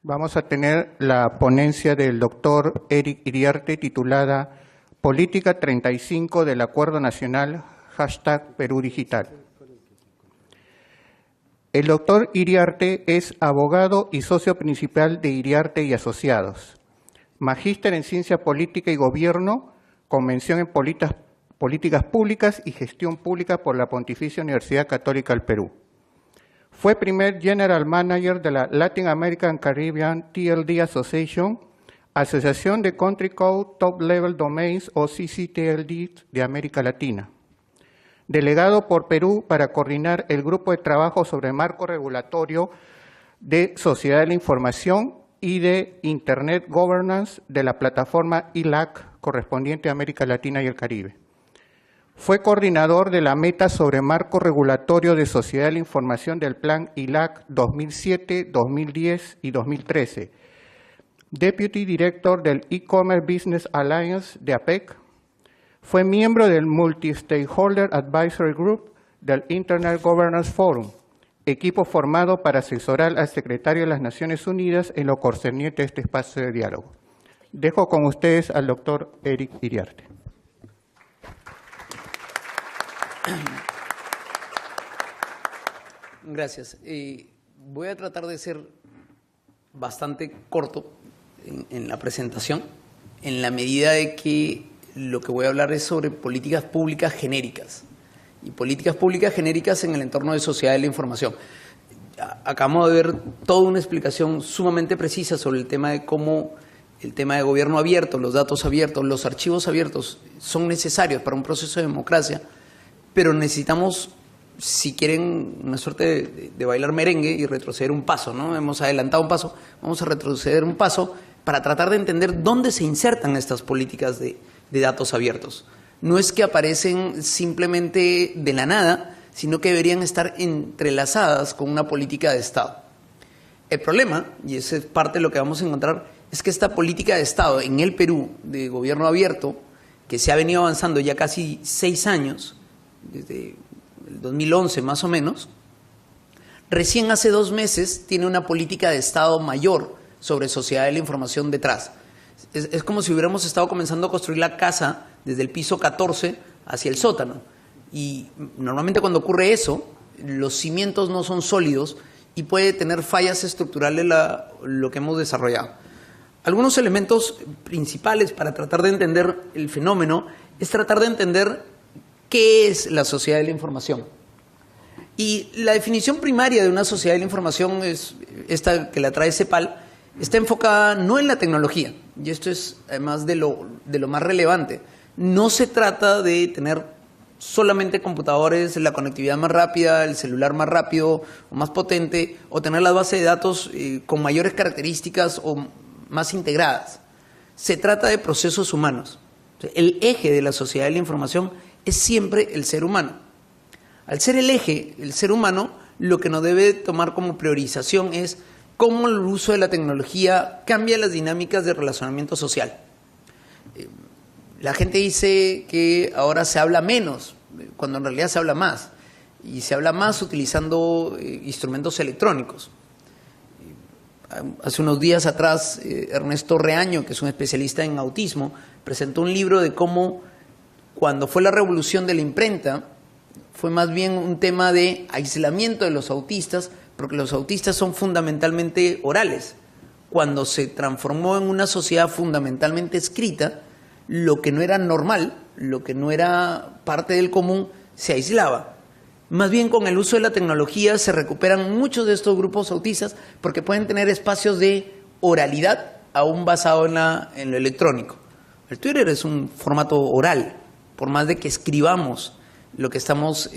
vamos a tener la ponencia del doctor Eric Iriarte titulada Política 35 del Acuerdo Nacional, #Perú Digital. El doctor Iriarte es abogado y socio principal de Iriarte y Asociados, magíster en Ciencia Política y Gobierno, con mención en Políticas Públicas y Gestión Pública por la Pontificia Universidad Católica del Perú. Fue primer General Manager de la Latin American Caribbean TLD Association, Asociación de Country Code Top Level Domains o CCTLD de América Latina. Delegado por Perú para coordinar el grupo de trabajo sobre marco regulatorio de Sociedad de la Información y de Internet Governance de la plataforma ILAC correspondiente a América Latina y el Caribe. Fue coordinador de la meta sobre marco regulatorio de Sociedad de la Información del Plan ILAC 2007, 2010 y 2013. Deputy Director del E-Commerce Business Alliance de APEC. Fue miembro del Multi-Stakeholder Advisory Group del Internet Governance Forum, equipo formado para asesorar al secretario de las Naciones Unidas en lo concerniente a este espacio de diálogo. Dejo con ustedes al doctor Eric Iriarte. Gracias. Voy a tratar de ser bastante corto en la presentación, en la medida de que lo que voy a hablar es sobre políticas públicas genéricas y políticas públicas genéricas en el entorno de sociedad de la información. Acabamos de ver toda una explicación sumamente precisa sobre el tema de cómo el tema de gobierno abierto, los datos abiertos, los archivos abiertos son necesarios para un proceso de democracia, pero necesitamos, si quieren, una suerte de bailar merengue y retroceder un paso, ¿no? Hemos adelantado un paso, vamos a retroceder un paso para tratar de entender dónde se insertan estas políticas de datos abiertos. No es que aparecen simplemente de la nada, sino que deberían estar entrelazadas con una política de Estado. El problema, y esa es parte de lo que vamos a encontrar, es que esta política de Estado en el Perú, de gobierno abierto, que se ha venido avanzando ya casi 6 años, desde el 2011 más o menos, recién hace 2 meses tiene una política de Estado mayor sobre sociedad de la información detrás. Es como si hubiéramos estado comenzando a construir la casa desde el piso 14 hacia el sótano. Y normalmente cuando ocurre eso, los cimientos no son sólidos y puede tener fallas estructurales lo que hemos desarrollado. Algunos elementos principales para tratar de entender el fenómeno es tratar de entender qué es la sociedad de la información. Y la definición primaria de una sociedad de la información es esta que la trae CEPAL, está enfocada no en la tecnología, y esto es además de lo más relevante. No se trata de tener solamente computadores, la conectividad más rápida, el celular más rápido o más potente, o tener las bases de datos con mayores características o más integradas. Se trata de procesos humanos. El eje de la sociedad de la información es siempre el ser humano. Al ser el eje, el ser humano, lo que nos debe tomar como priorización es cómo el uso de la tecnología cambia las dinámicas de relacionamiento social. La gente dice que ahora se habla menos, cuando en realidad se habla más. Y se habla más utilizando instrumentos electrónicos. Hace unos días atrás, Ernesto Reaño, que es un especialista en autismo, presentó un libro de cómo cuando fue la revolución de la imprenta, fue más bien un tema de aislamiento de los autistas, porque los autistas son fundamentalmente orales. Cuando se transformó en una sociedad fundamentalmente escrita, lo que no era normal, lo que no era parte del común, se aislaba. Más bien con el uso de la tecnología se recuperan muchos de estos grupos autistas porque pueden tener espacios de oralidad aún basado en lo electrónico. El Twitter es un formato oral, por más de que escribamos lo que estamos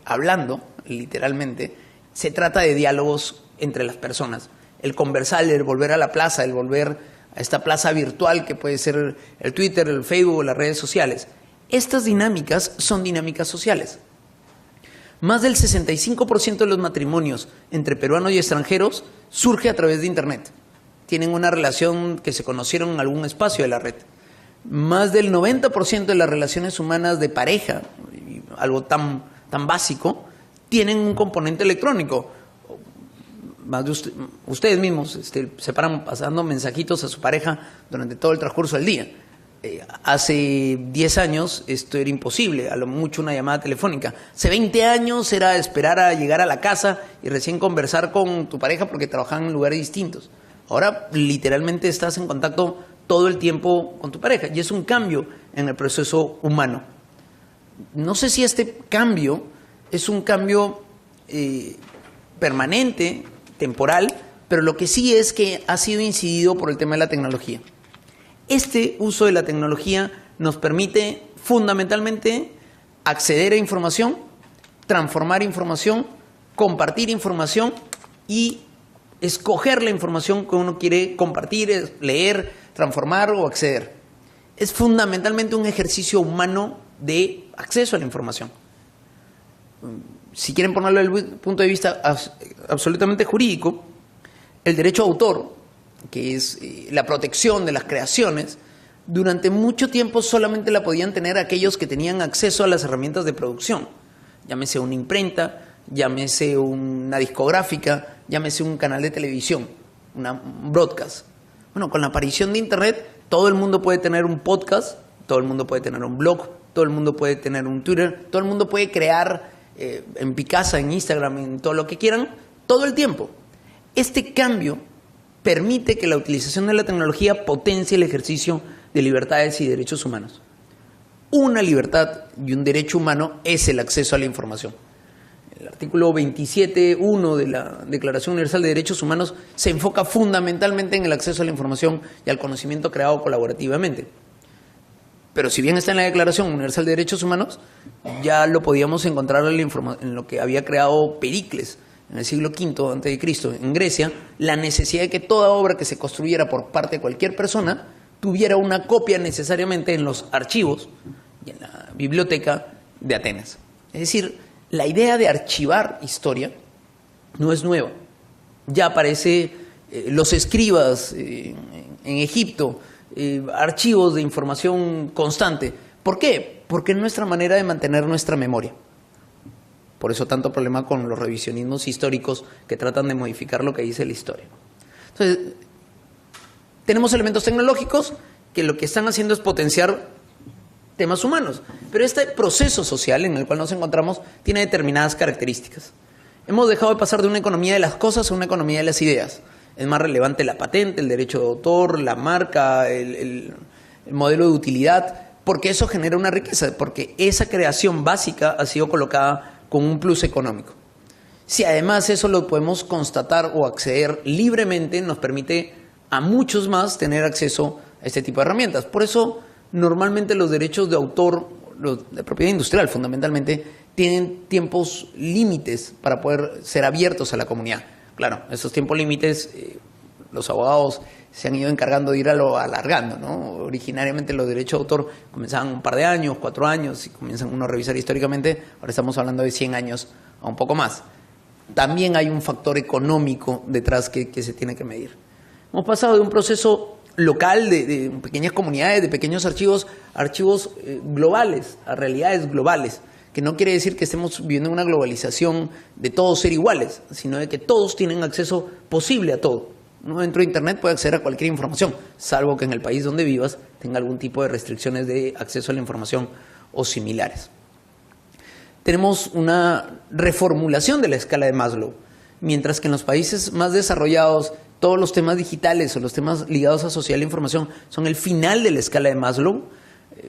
hablando, literalmente, se trata de diálogos entre las personas. El conversar, el volver a la plaza, el volver a esta plaza virtual que puede ser el Twitter, el Facebook o las redes sociales. Estas dinámicas son dinámicas sociales. Más del 65% de los matrimonios entre peruanos y extranjeros surge a través de Internet. Tienen una relación que se conocieron en algún espacio de la red. Más del 90% de las relaciones humanas de pareja, algo tan básico, tienen un componente electrónico. más de ustedes mismos se paran pasando mensajitos a su pareja durante todo el transcurso del día. Hace 10 años esto era imposible, a lo mucho una llamada telefónica. Hace 20 años era esperar a llegar a la casa y recién conversar con tu pareja porque trabajaban en lugares distintos. Ahora literalmente estás en contacto todo el tiempo con tu pareja y es un cambio en el proceso humano. No sé si este cambio es un cambio permanente, temporal, pero lo que sí es que ha sido incidido por el tema de la tecnología. Este uso de la tecnología nos permite fundamentalmente acceder a información, transformar información, compartir información y escoger la información que uno quiere compartir, leer, transformar o acceder. Es fundamentalmente un ejercicio humano de acceso a la información. Si quieren ponerlo desde el punto de vista absolutamente jurídico, el derecho de autor, que es la protección de las creaciones, durante mucho tiempo solamente la podían tener aquellos que tenían acceso a las herramientas de producción. Llámese una imprenta, llámese una discográfica, llámese un canal de televisión, un broadcast. Bueno, con la aparición de Internet, todo el mundo puede tener un podcast, todo el mundo puede tener un blog, todo el mundo puede tener un Twitter, todo el mundo puede crear en Picasa, en Instagram, en todo lo que quieran, todo el tiempo. Este cambio permite que la utilización de la tecnología potencie el ejercicio de libertades y derechos humanos. Una libertad y un derecho humano es el acceso a la información. El artículo 27.1 de la Declaración Universal de Derechos Humanos se enfoca fundamentalmente en el acceso a la información y al conocimiento creado colaborativamente. Pero si bien está en la Declaración Universal de Derechos Humanos, ya lo podíamos encontrar en lo que había creado Pericles en el siglo V a.C. en Grecia, la necesidad de que toda obra que se construyera por parte de cualquier persona tuviera una copia necesariamente en los archivos y en la biblioteca de Atenas. Es decir, la idea de archivar historia no es nueva. Ya aparece los escribas en Egipto, archivos de información constante. ¿Por qué? Porque es nuestra manera de mantener nuestra memoria. Por eso tanto problema con los revisionismos históricos que tratan de modificar lo que dice la historia. Entonces, tenemos elementos tecnológicos que lo que están haciendo es potenciar temas humanos. Pero este proceso social en el cual nos encontramos tiene determinadas características. Hemos dejado de pasar de una economía de las cosas a una economía de las ideas. Es más relevante la patente, el derecho de autor, la marca, el modelo de utilidad, porque eso genera una riqueza, porque esa creación básica ha sido colocada con un plus económico. Si además eso lo podemos constatar o acceder libremente, nos permite a muchos más tener acceso a este tipo de herramientas. Por eso, normalmente los derechos de autor, los de propiedad industrial fundamentalmente, tienen tiempos límites para poder ser abiertos a la comunidad. Claro, esos tiempos límites, los abogados se han ido encargando de irlo alargando, ¿no? Originariamente los derechos de autor comenzaban un par de años, 4 años, y comienzan uno a revisar históricamente. Ahora estamos hablando de 100 años a un poco más. También hay un factor económico detrás que se tiene que medir. Hemos pasado de un proceso local, de pequeñas comunidades, de pequeños archivos globales, a realidades globales, que no quiere decir que estemos viviendo una globalización de todos ser iguales, sino de que todos tienen acceso posible a todo. Uno dentro de Internet puede acceder a cualquier información, salvo que en el país donde vivas tenga algún tipo de restricciones de acceso a la información o similares. Tenemos una reformulación de la escala de Maslow, mientras que en los países más desarrollados todos los temas digitales o los temas ligados a social e información son el final de la escala de Maslow.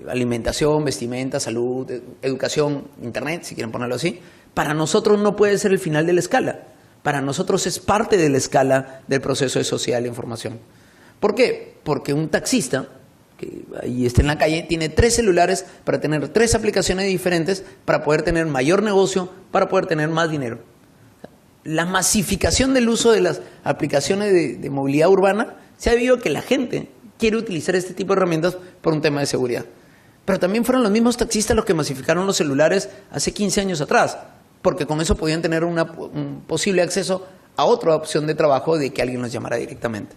Alimentación, vestimenta, salud, educación, Internet, si quieren ponerlo así. Para nosotros no puede ser el final de la escala. Para nosotros es parte de la escala del proceso de social e información. ¿Por qué? Porque un taxista, que ahí está en la calle, tiene 3 celulares para tener 3 aplicaciones diferentes, para poder tener mayor negocio, para poder tener más dinero. La masificación del uso de las aplicaciones de movilidad urbana se ha debido a que la gente quiere utilizar este tipo de herramientas por un tema de seguridad. Pero también fueron los mismos taxistas los que masificaron los celulares hace 15 años atrás, porque con eso podían tener un posible acceso a otra opción de trabajo de que alguien los llamara directamente.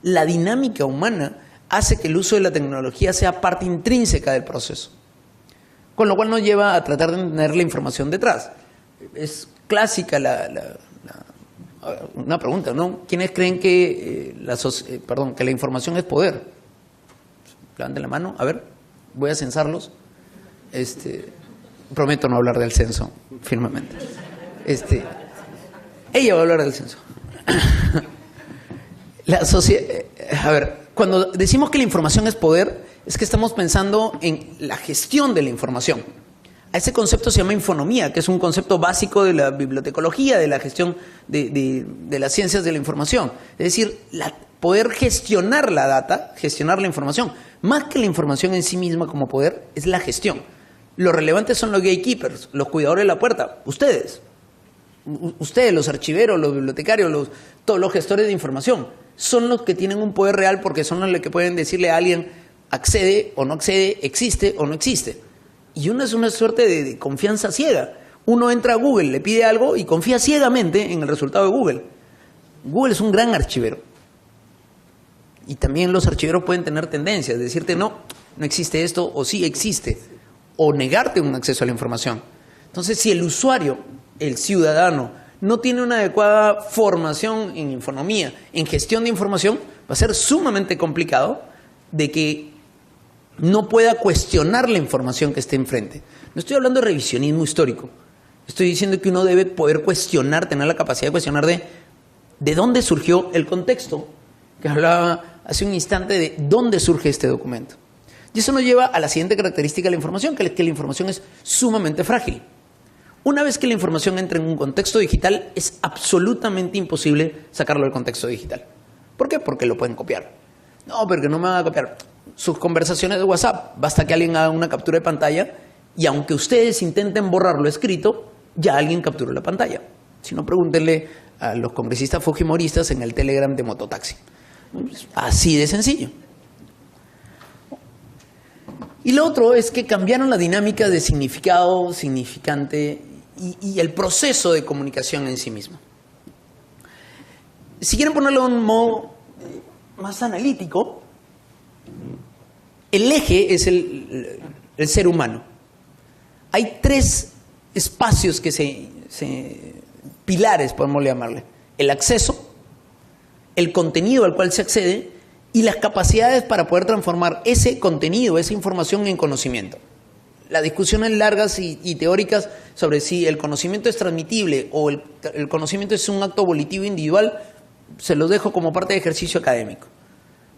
La dinámica humana hace que el uso de la tecnología sea parte intrínseca del proceso, con lo cual nos lleva a tratar de tener la información detrás. Es clásica la Una pregunta, ¿no? ¿Quiénes creen que, que la información es poder? Levanten la mano, a ver, voy a censarlos. Prometo no hablar del censo, firmemente. Ella va a hablar del censo. A ver, cuando decimos que la información es poder, es que estamos pensando en la gestión de la información. A ese concepto se llama infonomía, que es un concepto básico de la bibliotecología, de la gestión de las ciencias de la información. Es decir, poder gestionar la data, gestionar la información. Más que la información en sí misma como poder, es la gestión. Lo relevante son los gatekeepers, los cuidadores de la puerta, ustedes. Ustedes, los archiveros, los bibliotecarios, todos los gestores de información, son los que tienen un poder real porque son los que pueden decirle a alguien accede o no accede, existe o no existe. Y uno es una suerte de confianza ciega. Uno entra a Google, le pide algo y confía ciegamente en el resultado de Google. Google es un gran archivero. Y también los archiveros pueden tener tendencias, decirte no existe esto o sí existe, o negarte un acceso a la información. Entonces, si el usuario, el ciudadano, no tiene una adecuada formación en infonomía, en gestión de información, va a ser sumamente complicado de que no pueda cuestionar la información que esté enfrente. No estoy hablando de revisionismo histórico. Estoy diciendo que uno debe poder cuestionar, tener la capacidad de cuestionar de dónde surgió el contexto, que hablaba hace un instante de dónde surge este documento. Y eso nos lleva a la siguiente característica de la información, que es que la información es sumamente frágil. Una vez que la información entra en un contexto digital, es absolutamente imposible sacarlo del contexto digital. ¿Por qué? Porque lo pueden copiar. No, porque no me van a copiar sus conversaciones de WhatsApp. Basta que alguien haga una captura de pantalla y aunque ustedes intenten borrar lo escrito, ya alguien capturó la pantalla. Si no, pregúntenle a los congresistas fujimoristas en el Telegram de Mototaxi. Así de sencillo. Y lo otro es que cambiaron la dinámica de significado, significante y el proceso de comunicación en sí mismo. Si quieren ponerlo de un modo más analítico, el eje es el ser humano. Hay tres espacios pilares, podemos llamarle. El acceso, el contenido al cual se accede y las capacidades para poder transformar ese contenido, esa información en conocimiento. Las discusiones largas y teóricas sobre si el conocimiento es transmitible o el conocimiento es un acto volitivo individual, se los dejo como parte de ejercicio académico.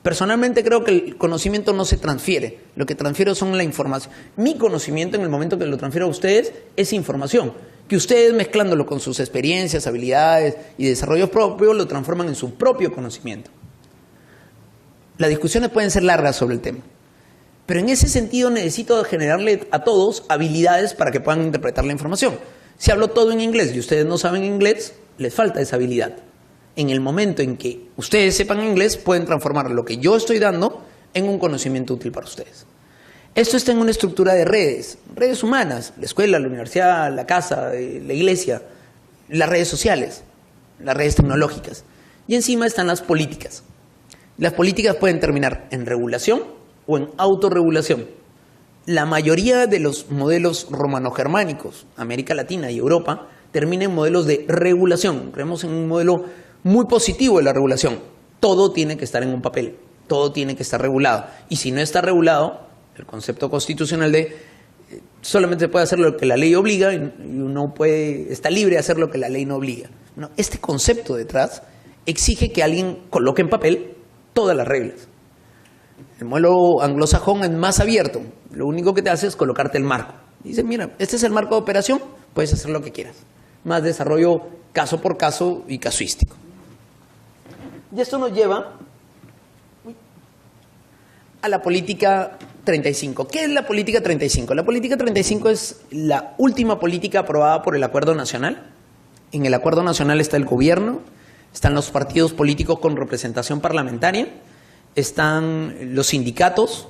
Personalmente creo que el conocimiento no se transfiere, lo que transfiero son la información. Mi conocimiento en el momento que lo transfiero a ustedes es información, que ustedes mezclándolo con sus experiencias, habilidades y desarrollos propios lo transforman en su propio conocimiento. Las discusiones pueden ser largas sobre el tema, pero en ese sentido necesito generarle a todos habilidades para que puedan interpretar la información. Si hablo todo en inglés y ustedes no saben inglés, les falta esa habilidad. En el momento en que ustedes sepan inglés, pueden transformar lo que yo estoy dando en un conocimiento útil para ustedes. Esto está en una estructura de redes humanas, la escuela, la universidad, la casa, la iglesia, las redes sociales, las redes tecnológicas. Y encima están las políticas. Las políticas pueden terminar en regulación o en autorregulación. La mayoría de los modelos romano-germánicos, América Latina y Europa, terminan en modelos de regulación. Creemos en un modelo muy positivo de la regulación. Todo tiene que estar en un papel, todo tiene que estar regulado. Y si no está regulado, el concepto constitucional de solamente se puede hacer lo que la ley obliga y uno está libre de hacer lo que la ley no obliga. No, este concepto detrás exige que alguien coloque en papel todas las reglas. El modelo anglosajón es más abierto. Lo único que te hace es colocarte el marco. Dice, mira, este es el marco de operación, puedes hacer lo que quieras. Más desarrollo caso por caso y casuístico. Y esto nos lleva a la política 35. ¿Qué es la política 35? La política 35 es la última política aprobada por el Acuerdo Nacional. En el Acuerdo Nacional está el gobierno, están los partidos políticos con representación parlamentaria, están los sindicatos,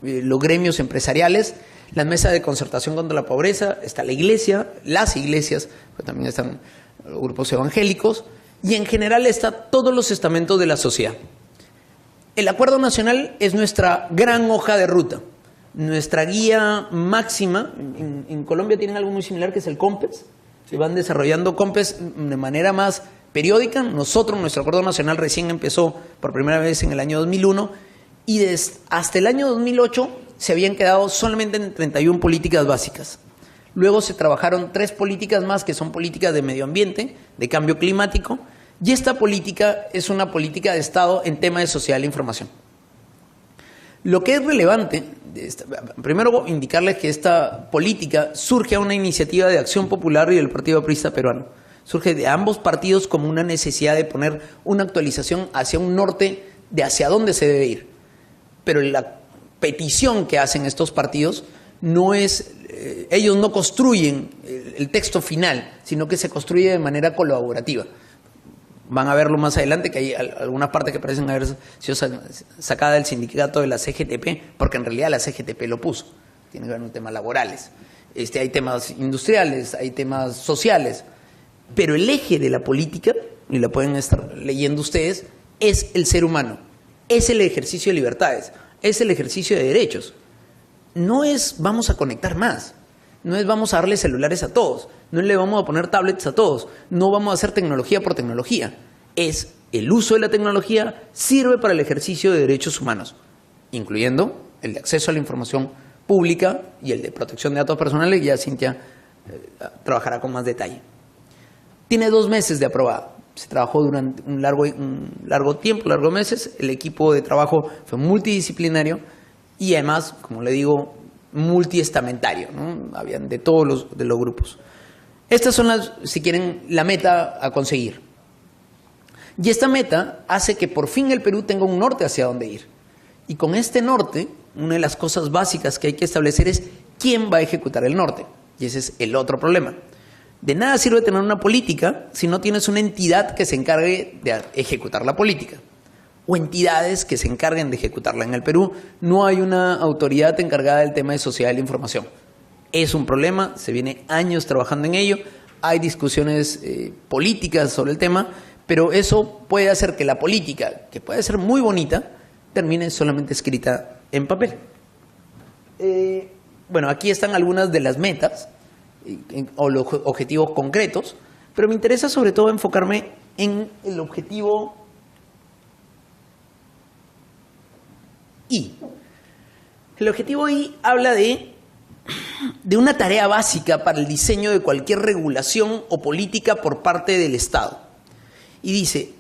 los gremios empresariales, las mesas de concertación contra la pobreza, está la iglesia, las iglesias, pero también están los grupos evangélicos, y en general están todos los estamentos de la sociedad. El Acuerdo Nacional es nuestra gran hoja de ruta, nuestra guía máxima. En Colombia tienen algo muy similar que es el COMPES, se van desarrollando COMPES de manera más periódica. Nuestro acuerdo nacional recién empezó por primera vez en el año 2001 y hasta el año 2008 se habían quedado solamente en 31 políticas básicas. Luego se trabajaron 3 políticas más que son políticas de medio ambiente, de cambio climático, y esta política es una política de Estado en tema de sociedad de la información. Lo que es relevante, primero indicarles que esta política surge a una iniciativa de Acción Popular y del Partido Aprista Peruano. Surge de ambos partidos como una necesidad de poner una actualización hacia un norte de hacia dónde se debe ir. Pero la petición que hacen estos partidos no es, ellos no construyen el texto final, sino que se construye de manera colaborativa. Van a verlo más adelante, que hay algunas partes que parecen haber sido sacadas del sindicato de la CGTP, porque en realidad la CGTP lo puso. Tiene que ver con temas laborales. Hay temas industriales, hay temas sociales. Pero el eje de la política, y la pueden estar leyendo ustedes, es el ser humano. Es el ejercicio de libertades. Es el ejercicio de derechos. No es vamos a conectar más. No es vamos a darle celulares a todos, no le vamos a poner tablets a todos, no vamos a hacer tecnología por tecnología. Es el uso de la tecnología sirve para el ejercicio de derechos humanos, incluyendo el de acceso a la información pública y el de protección de datos personales. Ya Cintia trabajará con más detalle. Tiene 2 meses de aprobada. Se trabajó durante un largo tiempo, largos meses. El equipo de trabajo fue multidisciplinario y además, como le digo, multiestamentario, ¿no? Habían de todos los grupos. Estas son si quieren, la meta a conseguir. Y esta meta hace que por fin el Perú tenga un norte hacia dónde ir. Y con este norte, una de las cosas básicas que hay que establecer es quién va a ejecutar el norte. Y ese es el otro problema. De nada sirve tener una política si no tienes una entidad que se encargue de ejecutar la política, o entidades que se encarguen de ejecutarla. En el Perú no hay una autoridad encargada del tema de sociedad de la información. Es un problema, se viene años trabajando en ello, hay discusiones políticas sobre el tema, pero eso puede hacer que la política, que puede ser muy bonita, termine solamente escrita en papel. Bueno, aquí están algunas de las metas o los objetivos concretos, pero me interesa sobre todo enfocarme en el objetivo I. El objetivo I habla de una tarea básica para el diseño de cualquier regulación o política por parte del Estado. Y dice,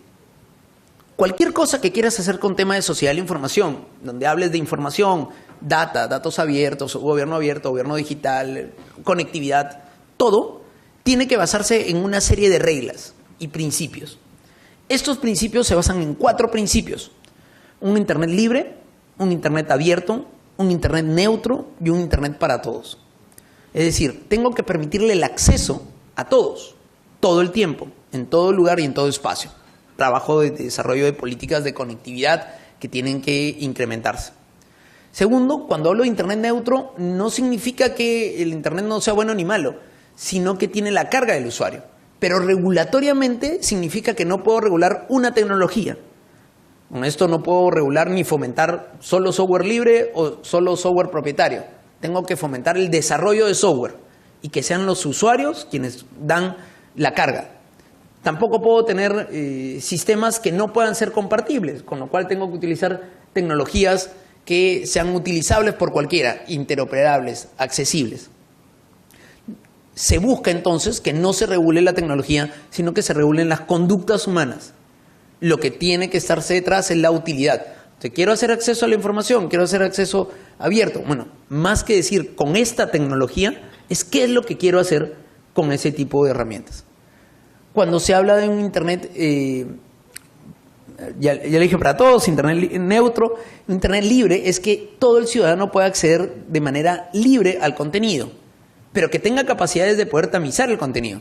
cualquier cosa que quieras hacer con tema de sociedad de la información, donde hables de información, datos abiertos, gobierno digital, conectividad, todo tiene que basarse en una serie de reglas y principios. Estos principios se basan en 4 principios: un Internet libre, un Internet abierto, un Internet neutro y un Internet para todos. Es decir, tengo que permitirle el acceso a todos, todo el tiempo, en todo lugar y en todo espacio. Trabajo de desarrollo de políticas de conectividad que tienen que incrementarse. Segundo, cuando hablo de Internet neutro, no significa que el Internet no sea bueno ni malo, sino que tiene la carga del usuario. Pero regulatoriamente significa que no puedo regular una tecnología. Con esto no puedo regular ni fomentar solo software libre o solo software propietario. Tengo que fomentar el desarrollo de software y que sean los usuarios quienes dan la carga. Tampoco puedo tener sistemas que no puedan ser compartibles, con lo cual tengo que utilizar tecnologías que sean utilizables por cualquiera, interoperables, accesibles. Se busca entonces que no se regule la tecnología, sino que se regulen las conductas humanas. Lo que tiene que estarse detrás es la utilidad. Quiero hacer acceso a la información, quiero hacer acceso abierto. Bueno, más que decir con esta tecnología, es qué es lo que quiero hacer con ese tipo de herramientas. Cuando se habla de un Internet, ya le dije para todos, Internet neutro, Internet libre, es que todo el ciudadano pueda acceder de manera libre al contenido, pero que tenga capacidades de poder tamizar el contenido.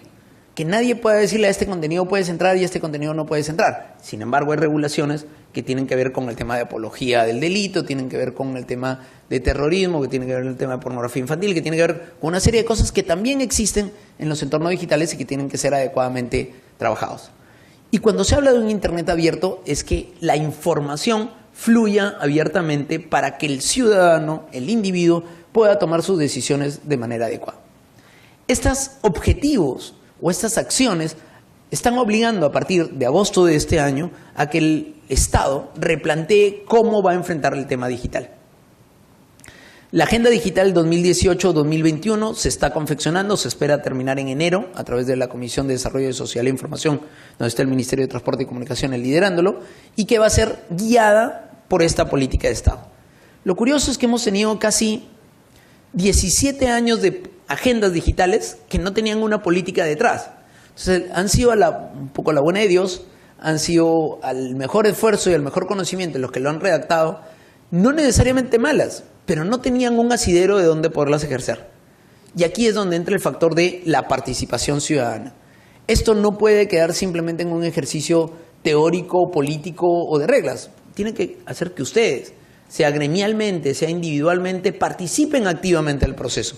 Que nadie pueda decirle a este contenido puedes entrar y a este contenido no puedes entrar. Sin embargo, hay regulaciones que tienen que ver con el tema de apología del delito, tienen que ver con el tema de terrorismo, que tienen que ver con el tema de pornografía infantil, que tienen que ver con una serie de cosas que también existen en los entornos digitales y que tienen que ser adecuadamente trabajados. Y cuando se habla de un Internet abierto, es que la información fluya abiertamente para que el ciudadano, el individuo, pueda tomar sus decisiones de manera adecuada. Estos objetivos o estas acciones están obligando a partir de agosto de este año a que el Estado replantee cómo va a enfrentar el tema digital. La Agenda Digital 2018-2021 se está confeccionando, se espera terminar en enero a través de la Comisión de Desarrollo Social e Información, donde está el Ministerio de Transporte y Comunicaciones liderándolo, y que va a ser guiada por esta política de Estado. Lo curioso es que hemos tenido casi 17 años de agendas digitales que no tenían una política detrás. Entonces, han sido un poco la buena de Dios, han sido al mejor esfuerzo y al mejor conocimiento de los que lo han redactado, no necesariamente malas, pero no tenían un asidero de donde poderlas ejercer. Y aquí es donde entra el factor de la participación ciudadana. Esto no puede quedar simplemente en un ejercicio teórico, político o de reglas. Tiene que hacer que ustedes, sea gremialmente, sea individualmente, participen activamente del proceso.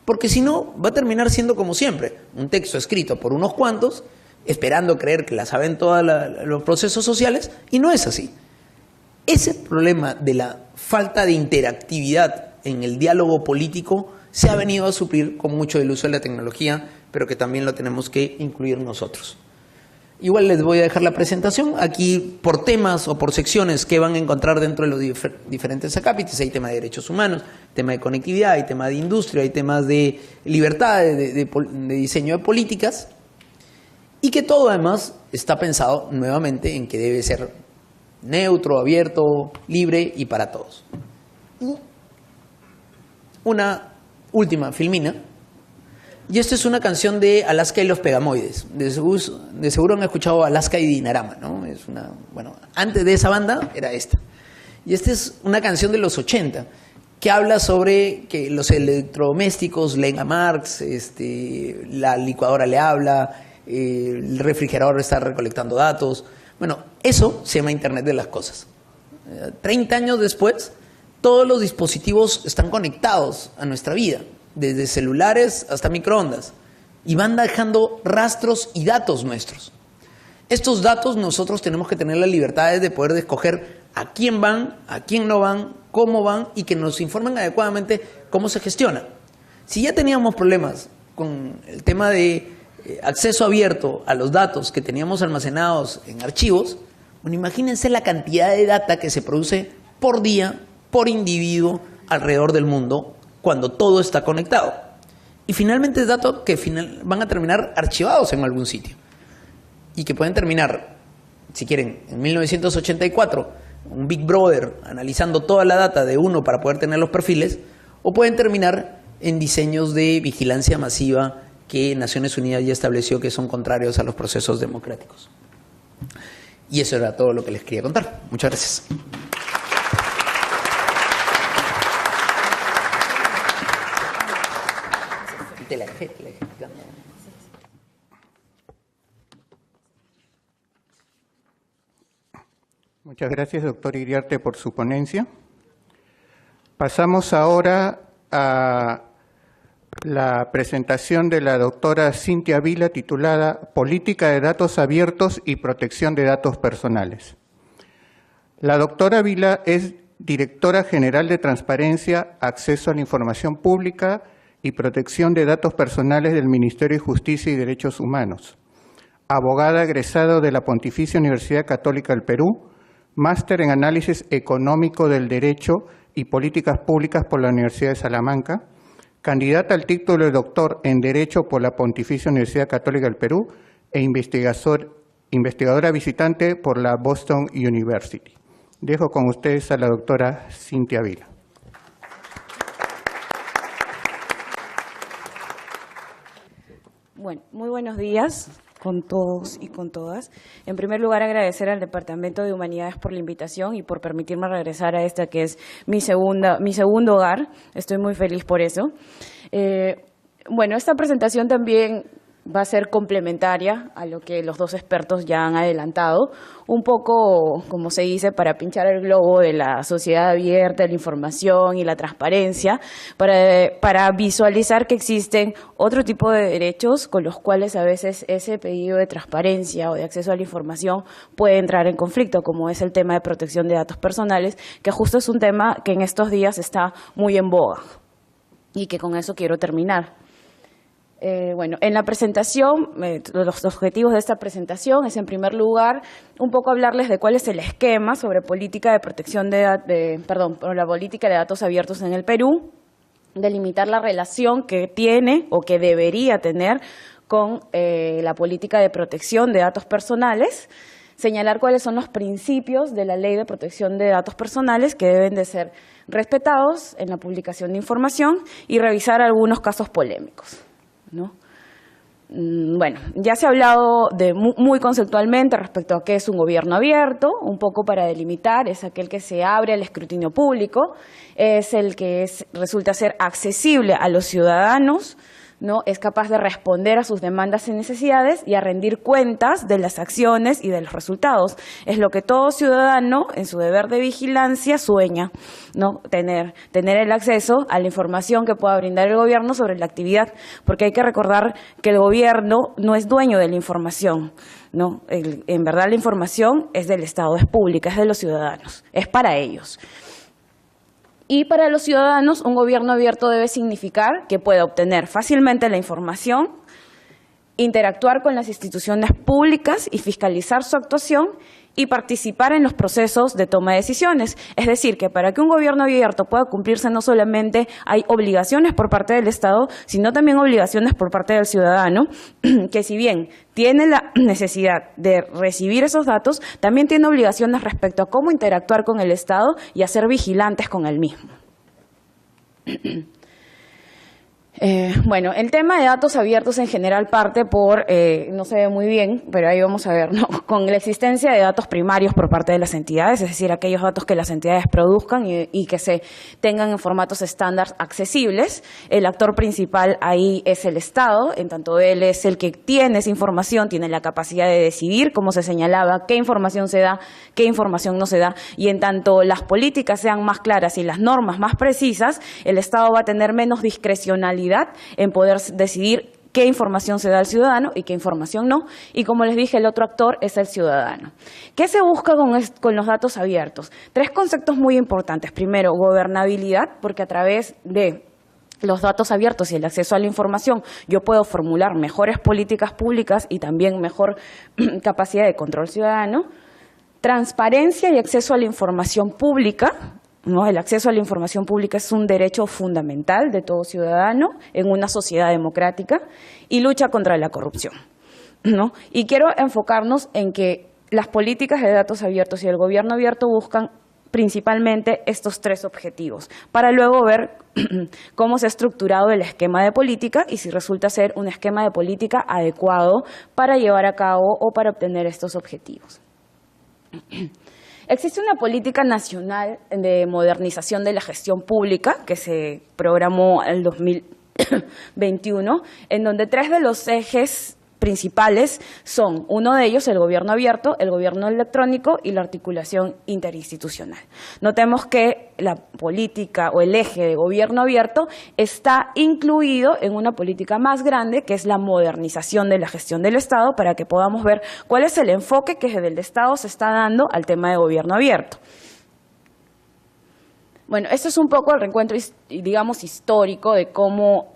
Porque si no, va a terminar siendo como siempre, un texto escrito por unos cuantos, esperando creer que la saben todos los procesos sociales, y no es así. Ese problema de la falta de interactividad en el diálogo político se ha venido a suplir con mucho del uso de la tecnología, pero que también lo tenemos que incluir nosotros. Igual les voy a dejar la presentación aquí por temas o por secciones que van a encontrar dentro de los diferentes acápites. Hay tema de derechos humanos, tema de conectividad, hay tema de industria, hay temas de libertad, de diseño de políticas, y que todo además está pensado nuevamente en que debe ser neutro, abierto, libre y para todos. Una última filmina. Y esta es una canción de Alaska y los Pegamoides. De seguro han escuchado Alaska y Dinarama, ¿no? Bueno, antes de esa banda era esta. Y esta es una canción de los 80 que habla sobre que los electrodomésticos leen a Marx, la licuadora le habla, el refrigerador está recolectando datos. Bueno, eso se llama Internet de las Cosas. 30 años después, todos los dispositivos están conectados a nuestra vida, desde celulares hasta microondas, y van dejando rastros y datos nuestros. Estos datos nosotros tenemos que tener las libertades de poder escoger a quién van, a quién no van, cómo van, y que nos informen adecuadamente cómo se gestiona. Si ya teníamos problemas con el tema de acceso abierto a los datos que teníamos almacenados en archivos, bueno, imagínense la cantidad de data que se produce por día, por individuo, alrededor del mundo, cuando todo está conectado. Y finalmente es datos que van a terminar archivados en algún sitio. Y que pueden terminar, si quieren, en 1984, un Big Brother analizando toda la data de uno para poder tener los perfiles, o pueden terminar en diseños de vigilancia masiva que Naciones Unidas ya estableció que son contrarios a los procesos democráticos. Y eso era todo lo que les quería contar. Muchas gracias. Muchas gracias, doctor Iriarte, por su ponencia. Pasamos ahora a la presentación de la doctora Cintia Vila, titulada Política de Datos Abiertos y Protección de Datos Personales. La doctora Vila es directora general de Transparencia, Acceso a la Información Pública y Protección de Datos Personales del Ministerio de Justicia y Derechos Humanos, abogada egresada de la Pontificia Universidad Católica del Perú, máster en Análisis Económico del Derecho y Políticas Públicas por la Universidad de Salamanca, candidata al título de doctor en Derecho por la Pontificia Universidad Católica del Perú e investigadora visitante por la Boston University. Dejo con ustedes a la doctora Cintia Vila. Bueno, muy buenos días con todos y con todas. En primer lugar, agradecer al Departamento de Humanidades por la invitación y por permitirme regresar a esta que es mi segundo hogar. Estoy muy feliz por eso. Bueno, esta presentación también va a ser complementaria a lo que los dos expertos ya han adelantado, un poco, como se dice, para pinchar el globo de la sociedad abierta, de la información y la transparencia, para visualizar que existen otro tipo de derechos con los cuales a veces ese pedido de transparencia o de acceso a la información puede entrar en conflicto, como es el tema de protección de datos personales, que justo es un tema que en estos días está muy en boga y que con eso quiero terminar. Bueno, en la presentación, los objetivos de esta presentación es, en primer lugar, un poco hablarles de cuál es el esquema sobre política de protección por la política de datos abiertos en el Perú, delimitar la relación que tiene o que debería tener con la política de protección de datos personales, señalar cuáles son los principios de la Ley de Protección de Datos Personales que deben de ser respetados en la publicación de información y revisar algunos casos polémicos, ¿no? Bueno, ya se ha hablado muy conceptualmente respecto a qué es un gobierno abierto, un poco para delimitar, es aquel que se abre al escrutinio público, es el que resulta ser accesible a los ciudadanos, ¿no? Es capaz de responder a sus demandas y necesidades y a rendir cuentas de las acciones y de los resultados. Es lo que todo ciudadano en su deber de vigilancia sueña, ¿no? Tener el acceso a la información que pueda brindar el gobierno sobre la actividad, porque hay que recordar que el gobierno no es dueño de la información, ¿no? En verdad la información es del Estado, es pública, es de los ciudadanos, es para ellos. Y para los ciudadanos, un gobierno abierto debe significar que pueda obtener fácilmente la información, interactuar con las instituciones públicas y fiscalizar su actuación y participar en los procesos de toma de decisiones. Es decir, que para que un gobierno abierto pueda cumplirse no solamente hay obligaciones por parte del Estado, sino también obligaciones por parte del ciudadano, que si bien tiene la necesidad de recibir esos datos, también tiene obligaciones respecto a cómo interactuar con el Estado y a ser vigilantes con el mismo. Bueno, el tema de datos abiertos en general parte por, no se ve muy bien, pero ahí vamos a ver, ¿no? Con la existencia de datos primarios por parte de las entidades, es decir, aquellos datos que las entidades produzcan y que se tengan en formatos estándar accesibles. El actor principal ahí es el Estado, en tanto él es el que tiene esa información, tiene la capacidad de decidir, como se señalaba, qué información se da, qué información no se da, y en tanto las políticas sean más claras y las normas más precisas, el Estado va a tener menos discrecionalidad en poder decidir qué información se da al ciudadano y qué información no. Y como les dije, el otro actor es el ciudadano. ¿Qué se busca con los datos abiertos? 3 conceptos muy importantes. Primero, gobernabilidad, porque a través de los datos abiertos y el acceso a la información, yo puedo formular mejores políticas públicas y también mejor capacidad de control ciudadano. Transparencia y acceso a la información pública, ¿no? El acceso a la información pública es un derecho fundamental de todo ciudadano en una sociedad democrática, y lucha contra la corrupción, ¿no? Y quiero enfocarnos en que las políticas de datos abiertos y el gobierno abierto buscan principalmente estos 3 objetivos, para luego ver cómo se ha estructurado el esquema de política y si resulta ser un esquema de política adecuado para llevar a cabo o para obtener estos objetivos. Existe una política nacional de modernización de la gestión pública que se programó en el 2021, en donde 3 de los ejes principales son, uno de ellos, el gobierno abierto, el gobierno electrónico y la articulación interinstitucional. Notemos que la política o el eje de gobierno abierto está incluido en una política más grande, que es la modernización de la gestión del Estado, para que podamos ver cuál es el enfoque que desde el Estado se está dando al tema de gobierno abierto. Bueno, esto es un poco el reencuentro, digamos, histórico de cómo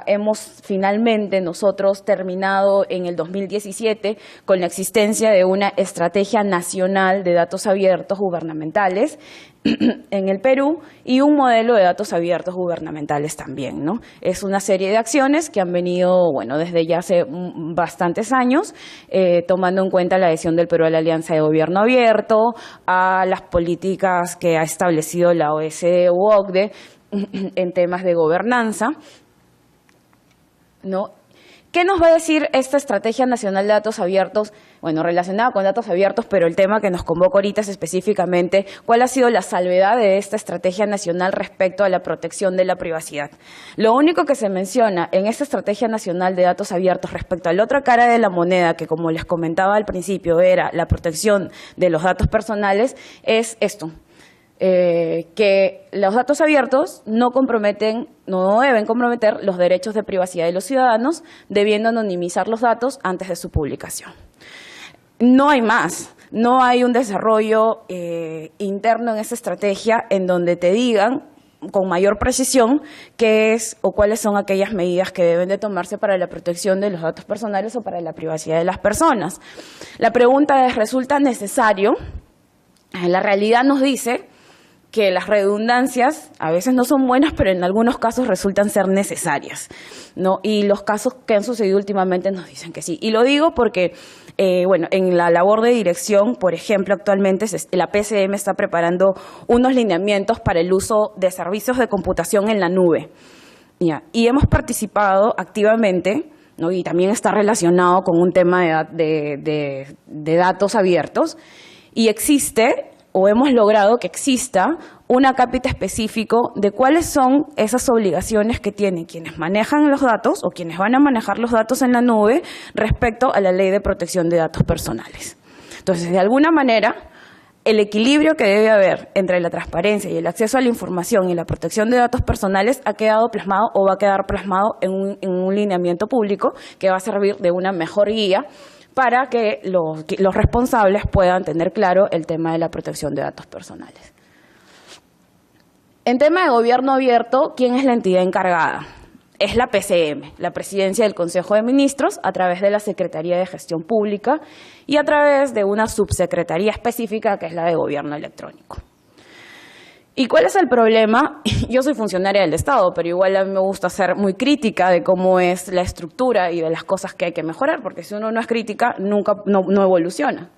hemos finalmente nosotros terminado en el 2017 con la existencia de una estrategia nacional de datos abiertos gubernamentales en el Perú y un modelo de datos abiertos gubernamentales también, ¿no? Es una serie de acciones que han venido, bueno, desde ya hace bastantes años, tomando en cuenta la adhesión del Perú a la Alianza de Gobierno Abierto, a las políticas que ha establecido la OECD u OCDE en temas de gobernanza, ¿no? ¿Qué nos va a decir esta Estrategia Nacional de Datos Abiertos? Bueno, relacionada con datos abiertos, pero el tema que nos convoca ahorita es específicamente cuál ha sido la salvedad de esta Estrategia Nacional respecto a la protección de la privacidad. Lo único que se menciona en esta Estrategia Nacional de Datos Abiertos respecto a la otra cara de la moneda, que como les comentaba al principio era la protección de los datos personales, es esto. Que los datos abiertos no deben comprometer los derechos de privacidad de los ciudadanos, debiendo anonimizar los datos antes de su publicación. No hay más, no hay un desarrollo interno en esa estrategia en donde te digan con mayor precisión qué es o cuáles son aquellas medidas que deben de tomarse para la protección de los datos personales o para la privacidad de las personas. La pregunta es, ¿resulta necesario? La realidad nos dice que las redundancias a veces no son buenas, pero en algunos casos resultan ser necesarias, ¿no? Y los casos que han sucedido últimamente nos dicen que sí. Y lo digo porque, bueno, en la labor de dirección, por ejemplo, actualmente la PCM está preparando unos lineamientos para el uso de servicios de computación en la nube. ¿Ya? Y hemos participado activamente, ¿no? Y también está relacionado con un tema de datos abiertos, y existe, o hemos logrado que exista, un acápite específico de cuáles son esas obligaciones que tienen quienes manejan los datos o quienes van a manejar los datos en la nube respecto a la Ley de Protección de Datos Personales. Entonces, de alguna manera, el equilibrio que debe haber entre la transparencia y el acceso a la información y la protección de datos personales ha quedado plasmado o va a quedar plasmado en un lineamiento público que va a servir de una mejor guía para que los responsables puedan tener claro el tema de la protección de datos personales. En tema de gobierno abierto, ¿quién es la entidad encargada? Es la PCM, la Presidencia del Consejo de Ministros, a través de la Secretaría de Gestión Pública y a través de una subsecretaría específica que es la de Gobierno Electrónico. ¿Y cuál es el problema? Yo soy funcionaria del Estado, pero igual a mí me gusta ser muy crítica de cómo es la estructura y de las cosas que hay que mejorar, porque si uno no es crítica, nunca no evoluciona.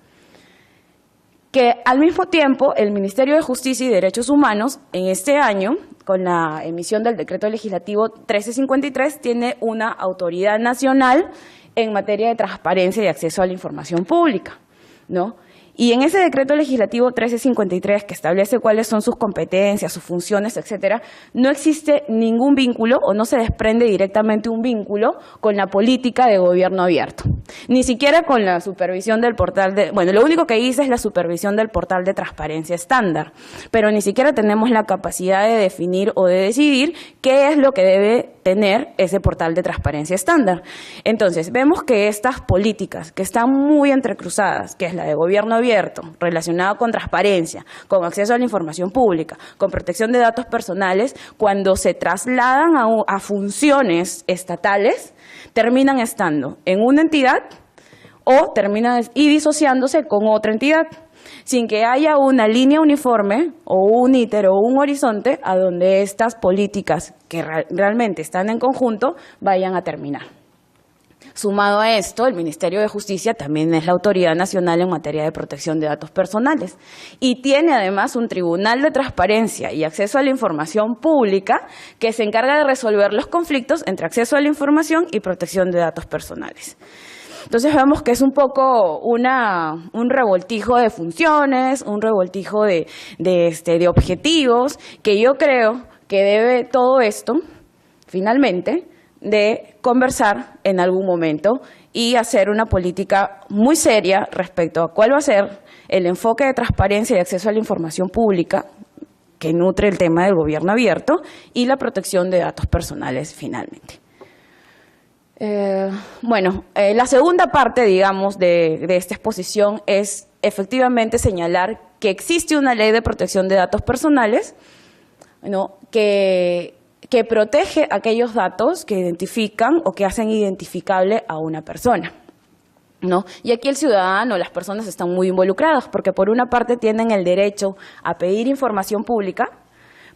Que al mismo tiempo el Ministerio de Justicia y Derechos Humanos en este año, con la emisión del Decreto Legislativo 1353, tiene una autoridad nacional en materia de transparencia y acceso a la información pública, ¿no? Y en ese decreto legislativo 1353, que establece cuáles son sus competencias, sus funciones, etcétera, no existe ningún vínculo o no se desprende directamente un vínculo con la política de gobierno abierto. Ni siquiera con la supervisión del portal de... Bueno, lo único que hice es la supervisión del portal de transparencia estándar, pero ni siquiera tenemos la capacidad de definir o de decidir qué es lo que debe tener ese portal de transparencia estándar. Entonces, vemos que estas políticas que están muy entrecruzadas, que es la de gobierno abierto, relacionado con transparencia, con acceso a la información pública, con protección de datos personales, cuando se trasladan a funciones estatales, terminan estando en una entidad o terminan disociándose con otra entidad, sin que haya una línea uniforme o un íter o un horizonte a donde estas políticas que realmente están en conjunto vayan a terminar. Sumado a esto, el Ministerio de Justicia también es la autoridad nacional en materia de protección de datos personales y tiene además un tribunal de transparencia y acceso a la información pública que se encarga de resolver los conflictos entre acceso a la información y protección de datos personales. Entonces vemos que es un poco un revoltijo de funciones, un revoltijo de objetivos, que yo creo que debe todo esto, finalmente, de conversar en algún momento y hacer una política muy seria respecto a cuál va a ser el enfoque de transparencia y acceso a la información pública que nutre el tema del gobierno abierto y la protección de datos personales finalmente. La segunda parte, digamos, de esta exposición es efectivamente señalar que existe una ley de protección de datos personales, ¿no?, que protege aquellos datos que identifican o que hacen identificable a una persona, ¿no? Y aquí el ciudadano, las personas están muy involucradas porque por una parte tienen el derecho a pedir información pública,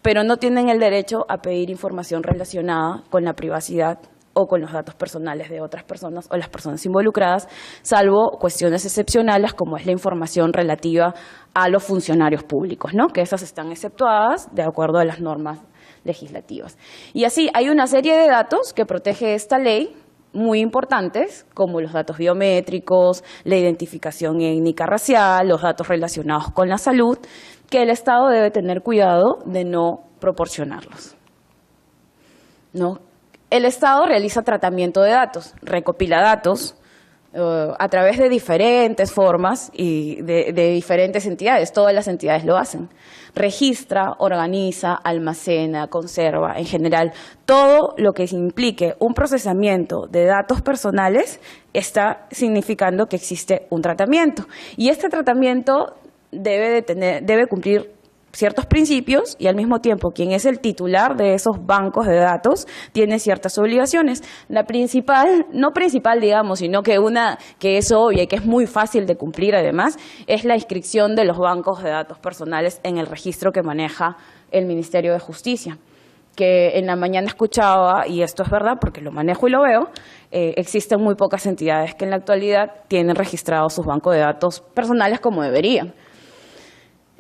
pero no tienen el derecho a pedir información relacionada con la privacidad o con los datos personales de otras personas o las personas involucradas, salvo cuestiones excepcionales como es la información relativa a los funcionarios públicos, ¿no?, que esas están exceptuadas de acuerdo a las normas legislativas. Y así hay una serie de datos que protege esta ley, muy importantes, como los datos biométricos, la identificación étnica racial, los datos relacionados con la salud, que el Estado debe tener cuidado de no proporcionarlos, ¿no? El Estado realiza tratamiento de datos, recopila datos a través de diferentes formas y de diferentes entidades. Todas las entidades lo hacen. Registra, organiza, almacena, conserva, en general, todo lo que implique un procesamiento de datos personales está significando que existe un tratamiento. Y este tratamiento debe cumplir ciertos principios y al mismo tiempo quien es el titular de esos bancos de datos tiene ciertas obligaciones. La principal, no principal digamos, sino que una que es obvia y que es muy fácil de cumplir además, es la inscripción de los bancos de datos personales en el registro que maneja el Ministerio de Justicia, que en la mañana escuchaba, y esto es verdad porque lo manejo y lo veo, existen muy pocas entidades que en la actualidad tienen registrados sus bancos de datos personales como deberían.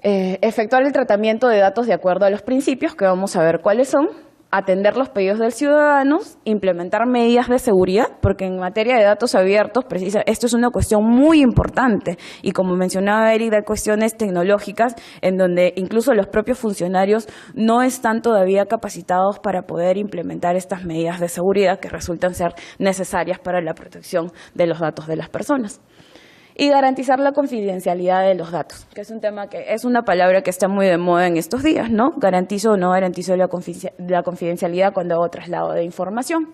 Efectuar el tratamiento de datos de acuerdo a los principios, que vamos a ver cuáles son, atender los pedidos del ciudadano, implementar medidas de seguridad, porque en materia de datos abiertos, esto es una cuestión muy importante, y como mencionaba Eric, hay cuestiones tecnológicas en donde incluso los propios funcionarios no están todavía capacitados para poder implementar estas medidas de seguridad que resultan ser necesarias para la protección de los datos de las personas. Y garantizar la confidencialidad de los datos, que es un tema que es una palabra que está muy de moda en estos días, ¿no? ¿Garantizo o no garantizo la confidencialidad cuando hago traslado de información?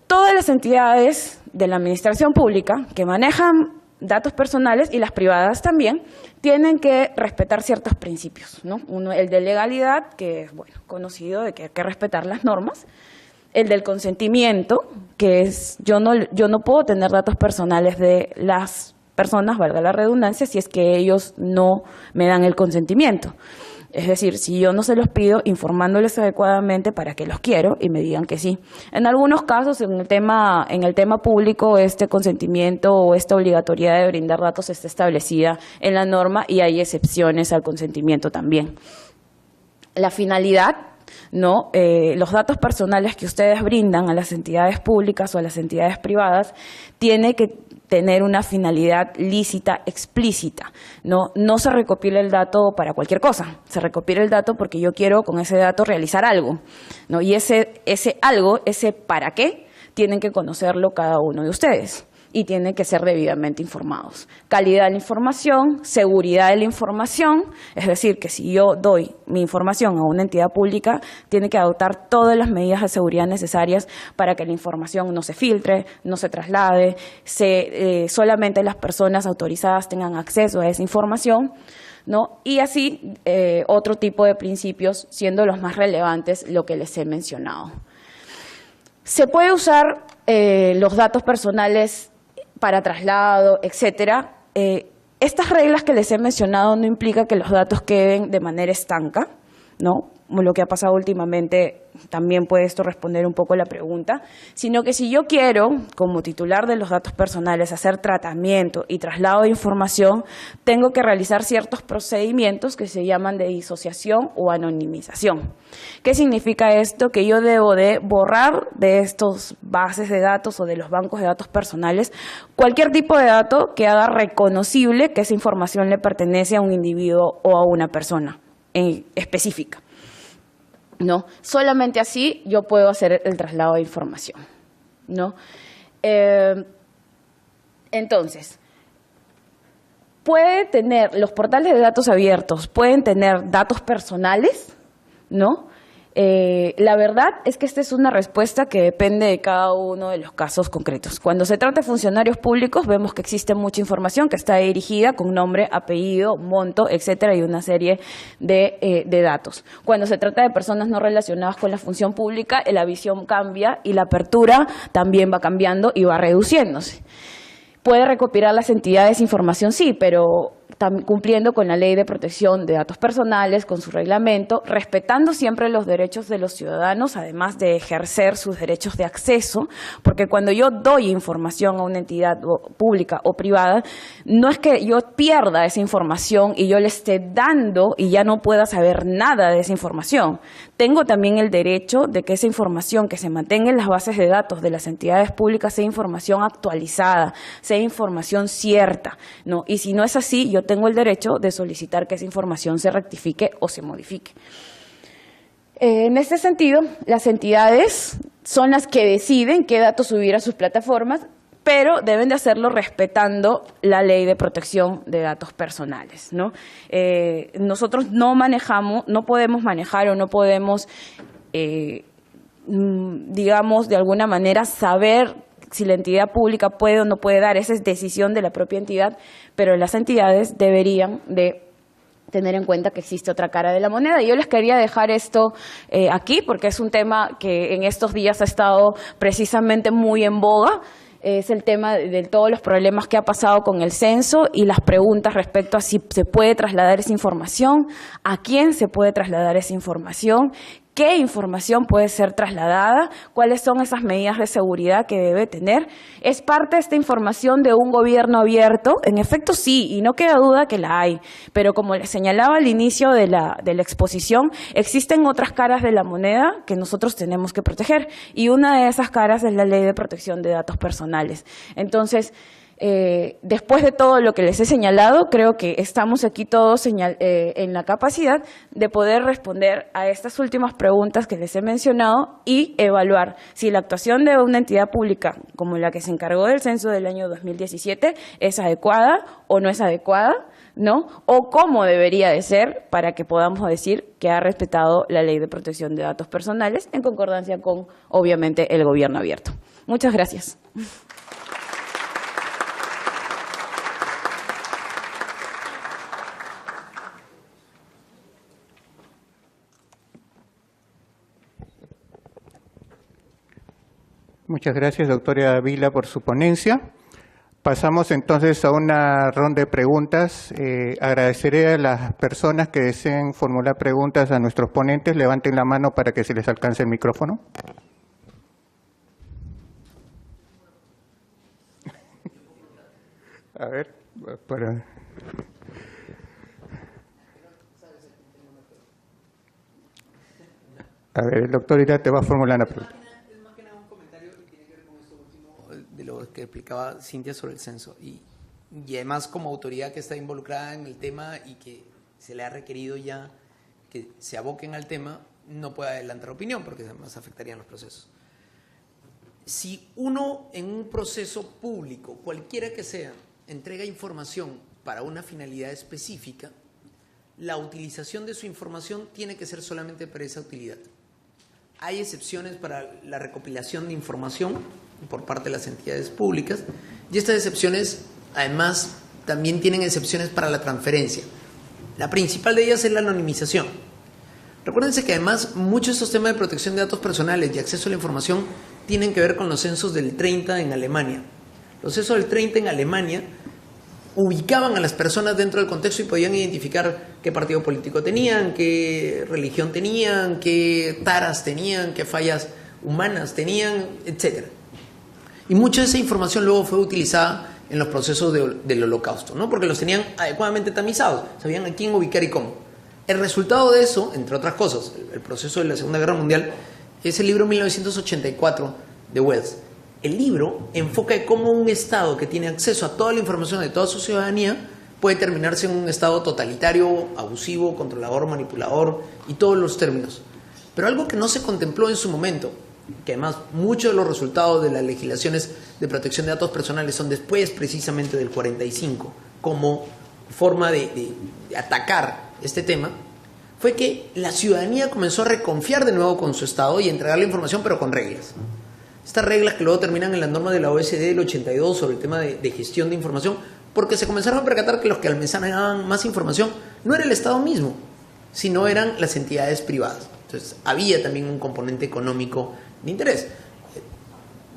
Todas las entidades de la administración pública que manejan datos personales y las privadas también tienen que respetar ciertos principios, ¿no? Uno, el de legalidad, que es bueno, conocido de que hay que respetar las normas. El del consentimiento, que es yo no puedo tener datos personales de las personas, valga la redundancia, si es que ellos no me dan el consentimiento. Es decir, si yo no se los pido, informándoles adecuadamente para que los quiero y me digan que sí. En algunos casos, en el tema público, este consentimiento o esta obligatoriedad de brindar datos está establecida en la norma y hay excepciones al consentimiento también. La finalidad, ¿no? Los datos personales que ustedes brindan a las entidades públicas o a las entidades privadas tiene que tener una finalidad lícita, explícita. No se recopila el dato para cualquier cosa, se recopila el dato porque yo quiero con ese dato realizar algo, ¿no? Y ese algo, ese para qué, tienen que conocerlo cada uno de ustedes. Y tienen que ser debidamente informados. Calidad de la información, seguridad de la información, es decir, que si yo doy mi información a una entidad pública, tiene que adoptar todas las medidas de seguridad necesarias para que la información no se filtre, no se traslade, solamente las personas autorizadas tengan acceso a esa información, ¿no? Y así otro tipo de principios, siendo los más relevantes lo que les he mencionado. Se puede usar los datos personales para traslado, etcétera. Estas reglas que les he mencionado no implican que los datos queden de manera estanca, ¿no? Lo que ha pasado últimamente también puede esto responder un poco la pregunta, sino que si yo quiero, como titular de los datos personales, hacer tratamiento y traslado de información, tengo que realizar ciertos procedimientos que se llaman de disociación o anonimización. ¿Qué significa esto? Que yo debo de borrar de estos bases de datos o de los bancos de datos personales cualquier tipo de dato que haga reconocible que esa información le pertenece a un individuo o a una persona específica, ¿no? Solamente así yo puedo hacer el traslado de información, ¿no? Entonces, los portales de datos abiertos pueden tener datos personales, ¿no? La verdad es que esta es una respuesta que depende de cada uno de los casos concretos. Cuando se trata de funcionarios públicos, vemos que existe mucha información que está dirigida con nombre, apellido, monto, etcétera, y una serie de datos. Cuando se trata de personas no relacionadas con la función pública, la visión cambia y la apertura también va cambiando y va reduciéndose. ¿Puede recopilar las entidades información? Sí, pero cumpliendo con la Ley de Protección de Datos Personales, con su reglamento, respetando siempre los derechos de los ciudadanos, además de ejercer sus derechos de acceso, porque cuando yo doy información a una entidad pública o privada, no es que yo pierda esa información y yo le esté dando y ya no pueda saber nada de esa información. Tengo también el derecho de que esa información que se mantenga en las bases de datos de las entidades públicas sea información actualizada, sea información cierta, ¿no? Y si no es así, yo tengo el derecho de solicitar que esa información se rectifique o se modifique. En este sentido, las entidades son las que deciden qué datos subir a sus plataformas, pero deben de hacerlo respetando la Ley de Protección de Datos Personales, ¿no? Nosotros no podemos manejar o no podemos, digamos, de alguna manera saber si la entidad pública puede o no puede dar. Esa es decisión de la propia entidad, pero las entidades deberían de tener en cuenta que existe otra cara de la moneda. Y yo les quería dejar esto aquí porque es un tema que en estos días ha estado precisamente muy en boga. Es el tema de todos los problemas que ha pasado con el censo y las preguntas respecto a si se puede trasladar esa información, a quién se puede trasladar esa información, qué información puede ser trasladada, cuáles son esas medidas de seguridad que debe tener. ¿Es parte de esta información de un gobierno abierto? En efecto sí, y no queda duda que la hay, pero como les señalaba al inicio de la exposición, existen otras caras de la moneda que nosotros tenemos que proteger, y una de esas caras es la Ley de Protección de Datos Personales. Entonces, después de todo lo que les he señalado, creo que estamos aquí todos en la capacidad de poder responder a estas últimas preguntas que les he mencionado y evaluar si la actuación de una entidad pública como la que se encargó del censo del año 2017 es adecuada o no es adecuada, ¿no? O cómo debería de ser para que podamos decir que ha respetado la Ley de Protección de Datos Personales en concordancia con, obviamente, el gobierno abierto. Muchas gracias. Muchas gracias, doctora Vila, por su ponencia. Pasamos entonces a una ronda de preguntas. Agradeceré a las personas que deseen formular preguntas a nuestros ponentes. Levanten la mano para que se les alcance el micrófono. A ver, para... A ver, el doctor Ira te va a formular una pregunta. De lo que explicaba Cintia sobre el censo y además como autoridad que está involucrada en el tema y que se le ha requerido ya que se aboquen al tema, no puede adelantar opinión porque además afectarían los procesos. Si uno en un proceso público, cualquiera que sea, entrega información para una finalidad específica, la utilización de su información tiene que ser solamente para esa utilidad. Hay excepciones para la recopilación de información por parte de las entidades públicas y estas excepciones además también tienen excepciones para la transferencia. La principal de ellas es la anonimización. Recuérdense que además muchos de estos temas de protección de datos personales y acceso a la información tienen que ver con los censos del 30 en Alemania. Los censos del 30 en Alemania ubicaban a las personas dentro del contexto y podían identificar qué partido político tenían, qué religión tenían, qué taras tenían, qué fallas humanas tenían, etc. Y mucha de esa información luego fue utilizada en los procesos del Holocausto, ¿no? Porque los tenían adecuadamente tamizados, sabían a quién ubicar y cómo. El resultado de eso, entre otras cosas, el proceso de la Segunda Guerra Mundial, es el libro 1984 de Wells. El libro enfoca en cómo un Estado que tiene acceso a toda la información de toda su ciudadanía puede terminarse en un Estado totalitario, abusivo, controlador, manipulador y todos los términos. Pero algo que no se contempló en su momento, que además muchos de los resultados de las legislaciones de protección de datos personales son después precisamente del 45, como forma de atacar este tema, fue que la ciudadanía comenzó a reconfiar de nuevo con su Estado y entregar la información, pero con reglas. Estas reglas que luego terminan en la norma de la OECD del 82 sobre el tema de gestión de información, porque se comenzaron a percatar que los que almacenaban más información no era el Estado mismo, sino eran las entidades privadas. Entonces había también un componente económico de interés.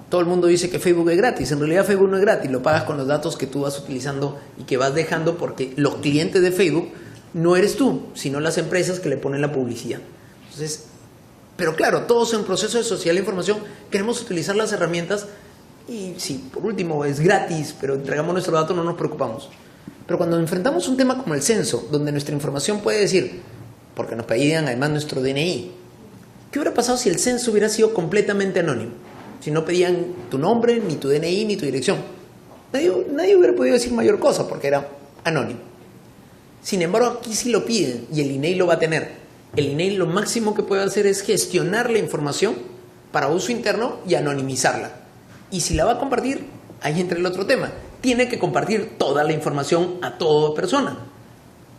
Todo el mundo dice que Facebook es gratis, en realidad Facebook no es gratis, lo pagas con los datos que tú vas utilizando y que vas dejando, porque los clientes de Facebook no eres tú, sino las empresas que le ponen la publicidad. Entonces, pero claro, todos en proceso de sociedad de la información queremos utilizar las herramientas y si por último es gratis, pero entregamos nuestros datos, no nos preocupamos. Pero cuando enfrentamos un tema como el censo, donde nuestra información puede decir, porque nos pedían además nuestro DNI, ¿qué hubiera pasado si el censo hubiera sido completamente anónimo? Si no pedían tu nombre, ni tu DNI, ni tu dirección. Nadie hubiera podido decir mayor cosa porque era anónimo. Sin embargo, aquí sí lo piden y el INEI lo va a tener. El INEI lo máximo que puede hacer es gestionar la información para uso interno y anonimizarla. Y si la va a compartir, ahí entra el otro tema. Tiene que compartir toda la información a toda persona.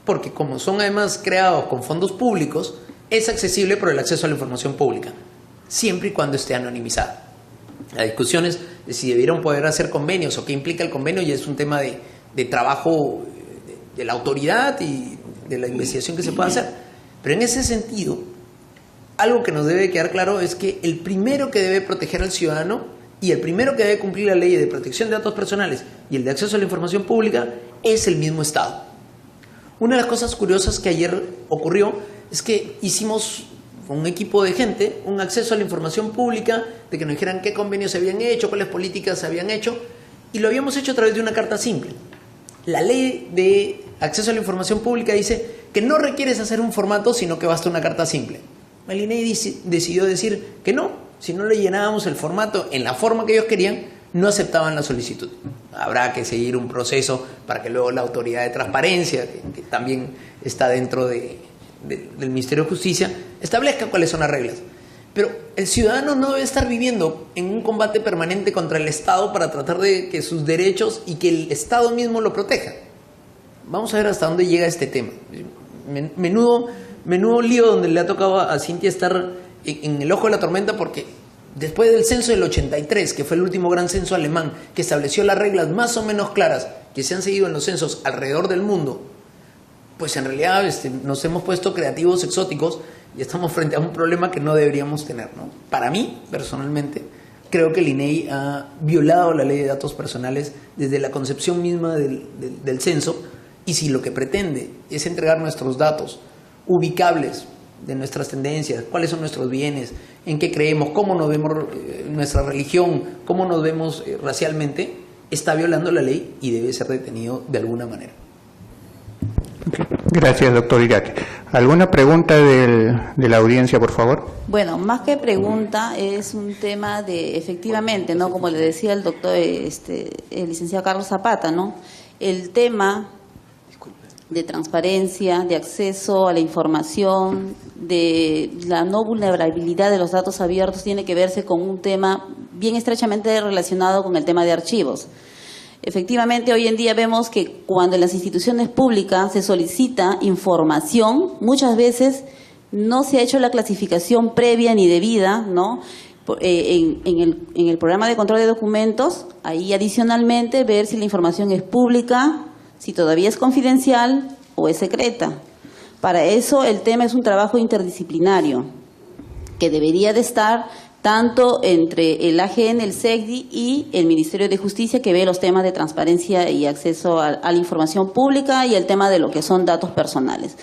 Porque como son además creados con fondos públicos, es accesible por el acceso a la información pública, siempre y cuando esté anonimizada. La discusión es de si debieron poder hacer convenios o qué implica el convenio, y es un tema de trabajo de la autoridad y de la investigación que se pueda hacer. Pero en ese sentido, algo que nos debe quedar claro es que el primero que debe proteger al ciudadano y el primero que debe cumplir la ley de protección de datos personales y el de acceso a la información pública es el mismo Estado. Una de las cosas curiosas que ayer ocurrió es que hicimos con un equipo de gente un acceso a la información pública, de que nos dijeran qué convenios se habían hecho, cuáles políticas se habían hecho, y lo habíamos hecho a través de una carta simple. La ley de acceso a la información pública dice que no requieres hacer un formato, sino que basta una carta simple. El INEI decidió decir que no, si no le llenábamos el formato en la forma que ellos querían, no aceptaban la solicitud. Habrá que seguir un proceso para que luego la autoridad de transparencia, que también está dentro del Ministerio de Justicia, establezca cuáles son las reglas. Pero el ciudadano no debe estar viviendo en un combate permanente contra el Estado para tratar de que sus derechos y que el Estado mismo lo proteja. Vamos a ver hasta dónde llega este tema. Menudo lío donde le ha tocado a Cintia estar en el ojo de la tormenta, porque después del censo del 83, que fue el último gran censo alemán, que estableció las reglas más o menos claras que se han seguido en los censos alrededor del mundo, pues en realidad nos hemos puesto creativos, exóticos, y estamos frente a un problema que no deberíamos tener, ¿no? Para mí, personalmente, creo que el INEI ha violado la ley de datos personales desde la concepción misma del censo, y si lo que pretende es entregar nuestros datos ubicables de nuestras tendencias, cuáles son nuestros bienes, en qué creemos, cómo nos vemos nuestra religión, cómo nos vemos racialmente, está violando la ley y debe ser detenido de alguna manera. Gracias, doctor Iriarte. ¿Alguna pregunta de la audiencia, por favor? Bueno, más que pregunta, es un tema de, efectivamente, ¿no? Como le decía el doctor, el licenciado Carlos Zapata, ¿no? El tema de transparencia, de acceso a la información, de la no vulnerabilidad de los datos abiertos tiene que verse con un tema bien estrechamente relacionado con el tema de archivos. Efectivamente, hoy en día vemos que cuando en las instituciones públicas se solicita información, muchas veces no se ha hecho la clasificación previa ni debida, ¿no? En el programa de control de documentos, ahí adicionalmente ver si la información es pública, si todavía es confidencial o es secreta. Para eso el tema es un trabajo interdisciplinario que debería de estar tanto entre el AGN, el SECDI y el Ministerio de Justicia, que ve los temas de transparencia y acceso a la información pública y el tema de lo que son datos personales.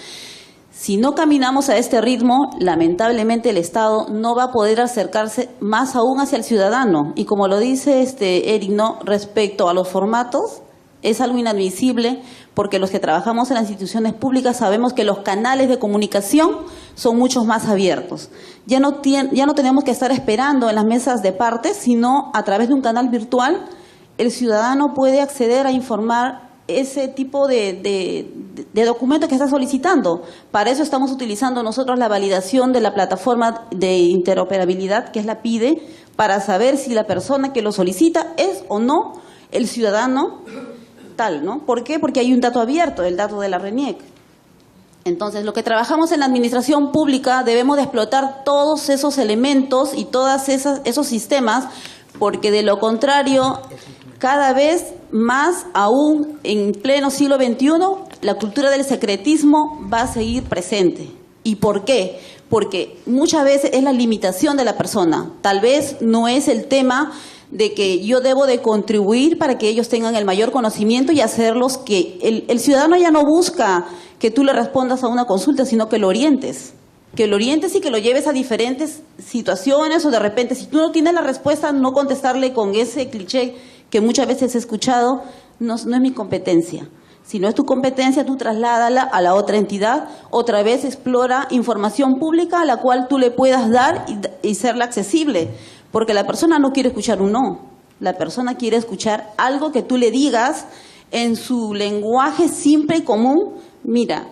Si no caminamos a este ritmo, lamentablemente el Estado no va a poder acercarse más aún hacia el ciudadano. Y como lo dice Eric, ¿no? Respecto a los formatos, es algo inadmisible, porque los que trabajamos en las instituciones públicas sabemos que los canales de comunicación son muchos más abiertos. Ya no tenemos que estar esperando en las mesas de partes, sino a través de un canal virtual el ciudadano puede acceder a informar ese tipo de documentos que está solicitando. Para eso estamos utilizando nosotros la validación de la plataforma de interoperabilidad, que es la PIDE, para saber si la persona que lo solicita es o no el ciudadano tal, ¿no? ¿Por qué? Porque hay un dato abierto, el dato de la RENIEC. Entonces, lo que trabajamos en la administración pública debemos de explotar todos esos elementos y todos esos sistemas, porque de lo contrario, cada vez más, aún en pleno siglo XXI, la cultura del secretismo va a seguir presente. ¿Y por qué? Porque muchas veces es la limitación de la persona. Tal vez no es el tema de que yo debo de contribuir para que ellos tengan el mayor conocimiento y hacerlos que el ciudadano ya no busca que tú le respondas a una consulta, sino que lo orientes y que lo lleves a diferentes situaciones, o de repente si tú no tienes la respuesta, no contestarle con ese cliché que muchas veces he escuchado, no es mi competencia. Si no es tu competencia, tú trasládala a la otra entidad, otra vez explora información pública a la cual tú le puedas dar y serla accesible. Porque la persona no quiere escuchar un no, la persona quiere escuchar algo que tú le digas en su lenguaje simple y común. Mira,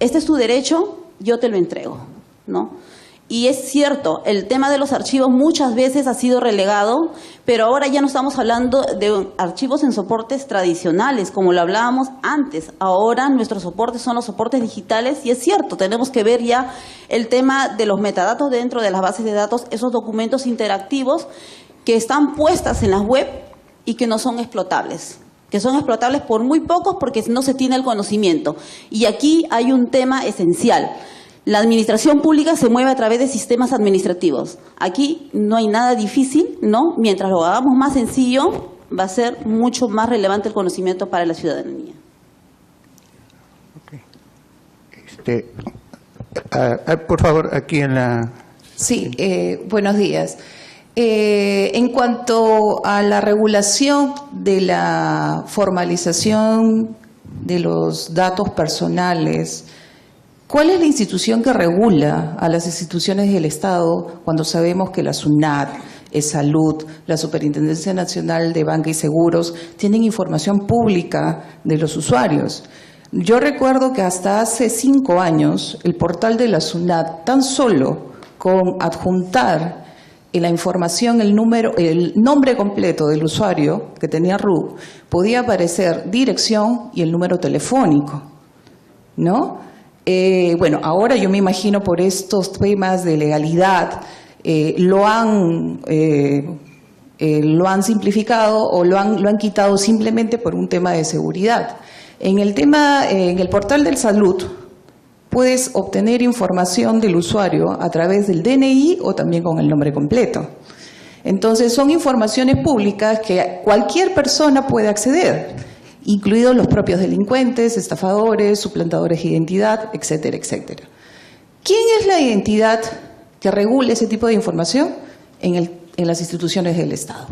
este es tu derecho, yo te lo entrego, ¿no? Y es cierto, el tema de los archivos muchas veces ha sido relegado, pero ahora ya no estamos hablando de archivos en soportes tradicionales, como lo hablábamos antes. Ahora nuestros soportes son los soportes digitales, y es cierto, tenemos que ver ya el tema de los metadatos dentro de las bases de datos, esos documentos interactivos que están puestas en las web y que no son explotables, que son explotables por muy pocos porque no se tiene el conocimiento. Y aquí hay un tema esencial. La administración pública se mueve a través de sistemas administrativos. Aquí no hay nada difícil, ¿no? Mientras lo hagamos más sencillo, va a ser mucho más relevante el conocimiento para la ciudadanía. Por favor, aquí en la... Sí, buenos días. En cuanto a la regulación de la formalización de los datos personales, ¿cuál es la institución que regula a las instituciones del Estado cuando sabemos que la SUNAT, Salud, la Superintendencia Nacional de Banca y Seguros tienen información pública de los usuarios? Yo recuerdo que hasta hace 5 años el portal de la SUNAT, tan solo con adjuntar en la información el nombre completo del usuario que tenía RUC, podía aparecer dirección y el número telefónico, ¿no? Bueno, ahora yo me imagino por estos temas de legalidad lo han simplificado o lo han quitado simplemente por un tema de seguridad. En el portal de salud puedes obtener información del usuario a través del DNI o también con el nombre completo. Entonces son informaciones públicas que cualquier persona puede acceder, incluidos los propios delincuentes, estafadores, suplantadores de identidad, etcétera, etcétera. ¿Quién es la entidad que regule ese tipo de información? En las instituciones del Estado.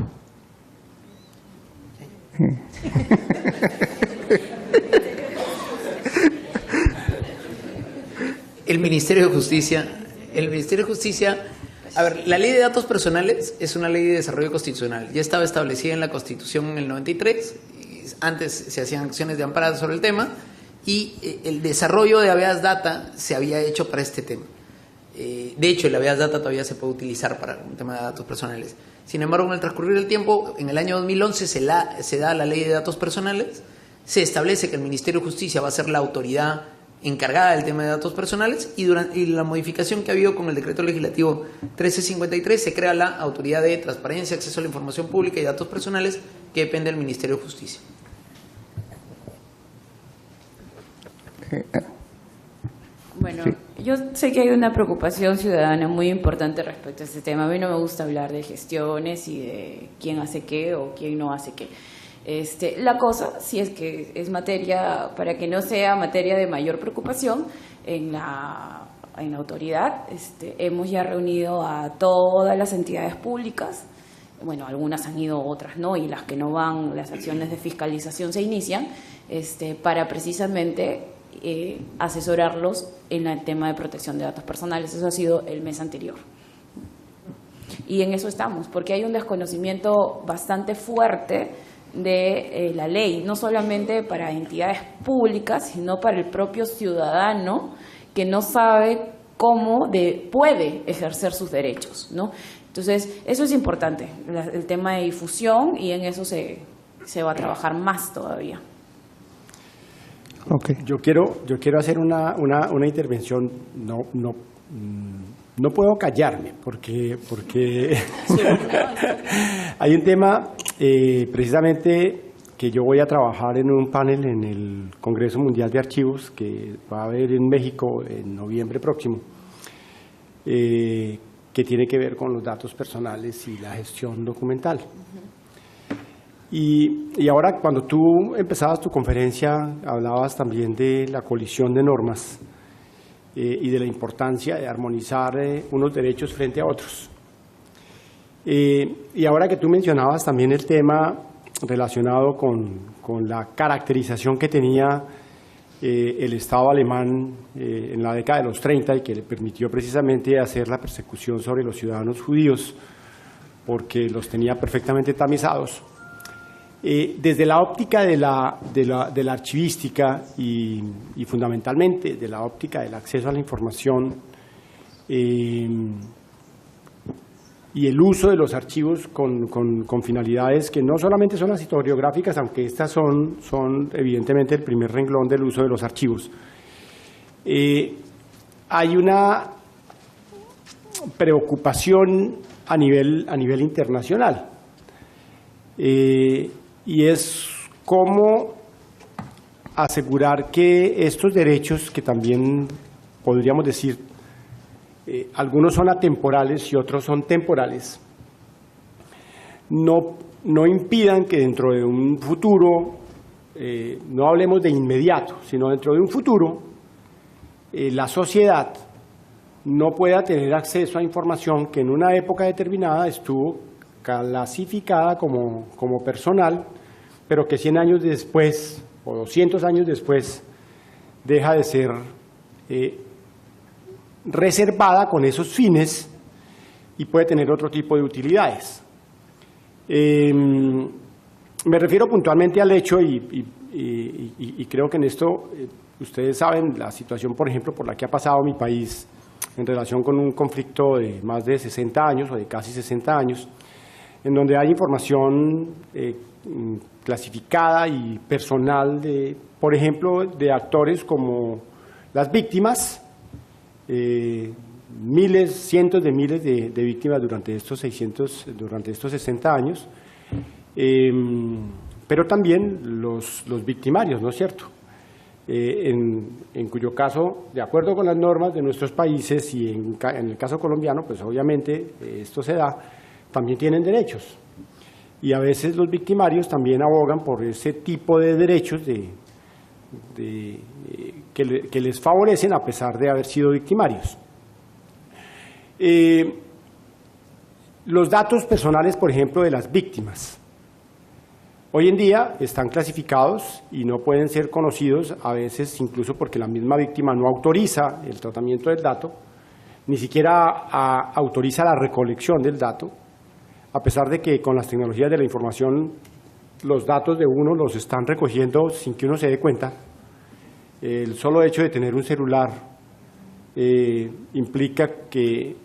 El Ministerio de Justicia, a ver, la Ley de Datos Personales es una ley de desarrollo constitucional. Ya estaba establecida en la Constitución en el 93, antes se hacían acciones de amparo sobre el tema y el desarrollo de habeas data se había hecho para este tema. De hecho, el habeas data todavía se puede utilizar para un tema de datos personales. Sin embargo, en el transcurrir del tiempo, en el año 2011 se da la Ley de Datos Personales, se establece que el Ministerio de Justicia va a ser la autoridad encargada del tema de datos personales y la modificación que ha habido con el Decreto Legislativo 1353 se crea la Autoridad de Transparencia, Acceso a la Información Pública y Datos Personales que depende del Ministerio de Justicia. Bueno, yo sé que hay una preocupación ciudadana muy importante respecto a este tema. A mí no me gusta hablar de gestiones y de quién hace qué o quién no hace qué. La cosa, si es que es materia, para que no sea materia de mayor preocupación, en la autoridad hemos ya reunido a todas las entidades públicas. Bueno, algunas han ido, otras no, y las que no van, las acciones de fiscalización se inician, para precisamente asesorarlos en el tema de protección de datos personales. Eso ha sido el mes anterior. Y en eso estamos, porque hay un desconocimiento bastante fuerte de la ley, no solamente para entidades públicas, sino para el propio ciudadano que no sabe cómo puede ejercer sus derechos, ¿no? Entonces, eso es importante, el tema de difusión, y en eso se va a trabajar más todavía. Okay. Yo quiero hacer una intervención, no puedo callarme, porque hay un tema precisamente que yo voy a trabajar en un panel en el Congreso Mundial de Archivos que va a haber en México en noviembre próximo, que tiene que ver con los datos personales y la gestión documental. Y ahora, cuando tú empezabas tu conferencia, hablabas también de la colisión de normas y de la importancia de armonizar unos derechos frente a otros. Y ahora que tú mencionabas también el tema relacionado con la caracterización que tenía el Estado alemán en la década de los 30 y que le permitió precisamente hacer la persecución sobre los ciudadanos judíos porque los tenía perfectamente tamizados. Desde la óptica de la archivística y fundamentalmente de la óptica del acceso a la información y el uso de los archivos con finalidades que no solamente son las historiográficas, aunque estas son evidentemente el primer renglón del uso de los archivos. Hay una preocupación a nivel internacional. Y es cómo asegurar que estos derechos, que también podríamos decir, algunos son atemporales y otros son temporales, no impidan que dentro de un futuro, no hablemos de inmediato, sino dentro de un futuro, la sociedad no pueda tener acceso a información que en una época determinada estuvo clasificada como personal, pero que 100 años después o 200 años después deja de ser reservada con esos fines y puede tener otro tipo de utilidades. Me refiero puntualmente al hecho y creo que en esto ustedes saben la situación, por ejemplo, por la que ha pasado mi país en relación con un conflicto de más de 60 años o de casi 60 años, en donde hay información clasificada y personal, por ejemplo, de actores como las víctimas, miles, cientos de miles de víctimas durante estos 60 años, pero también los victimarios, ¿no es cierto? En cuyo caso, de acuerdo con las normas de nuestros países y en el caso colombiano, pues obviamente esto se da, también tienen derechos. Y a veces los victimarios también abogan por ese tipo de derechos que les favorecen a pesar de haber sido victimarios. Los datos personales, por ejemplo, de las víctimas. Hoy en día están clasificados y no pueden ser conocidos, a veces incluso porque la misma víctima no autoriza el tratamiento del dato, ni siquiera autoriza la recolección del dato, a pesar de que con las tecnologías de la información los datos de uno los están recogiendo sin que uno se dé cuenta. El solo hecho de tener un celular implica que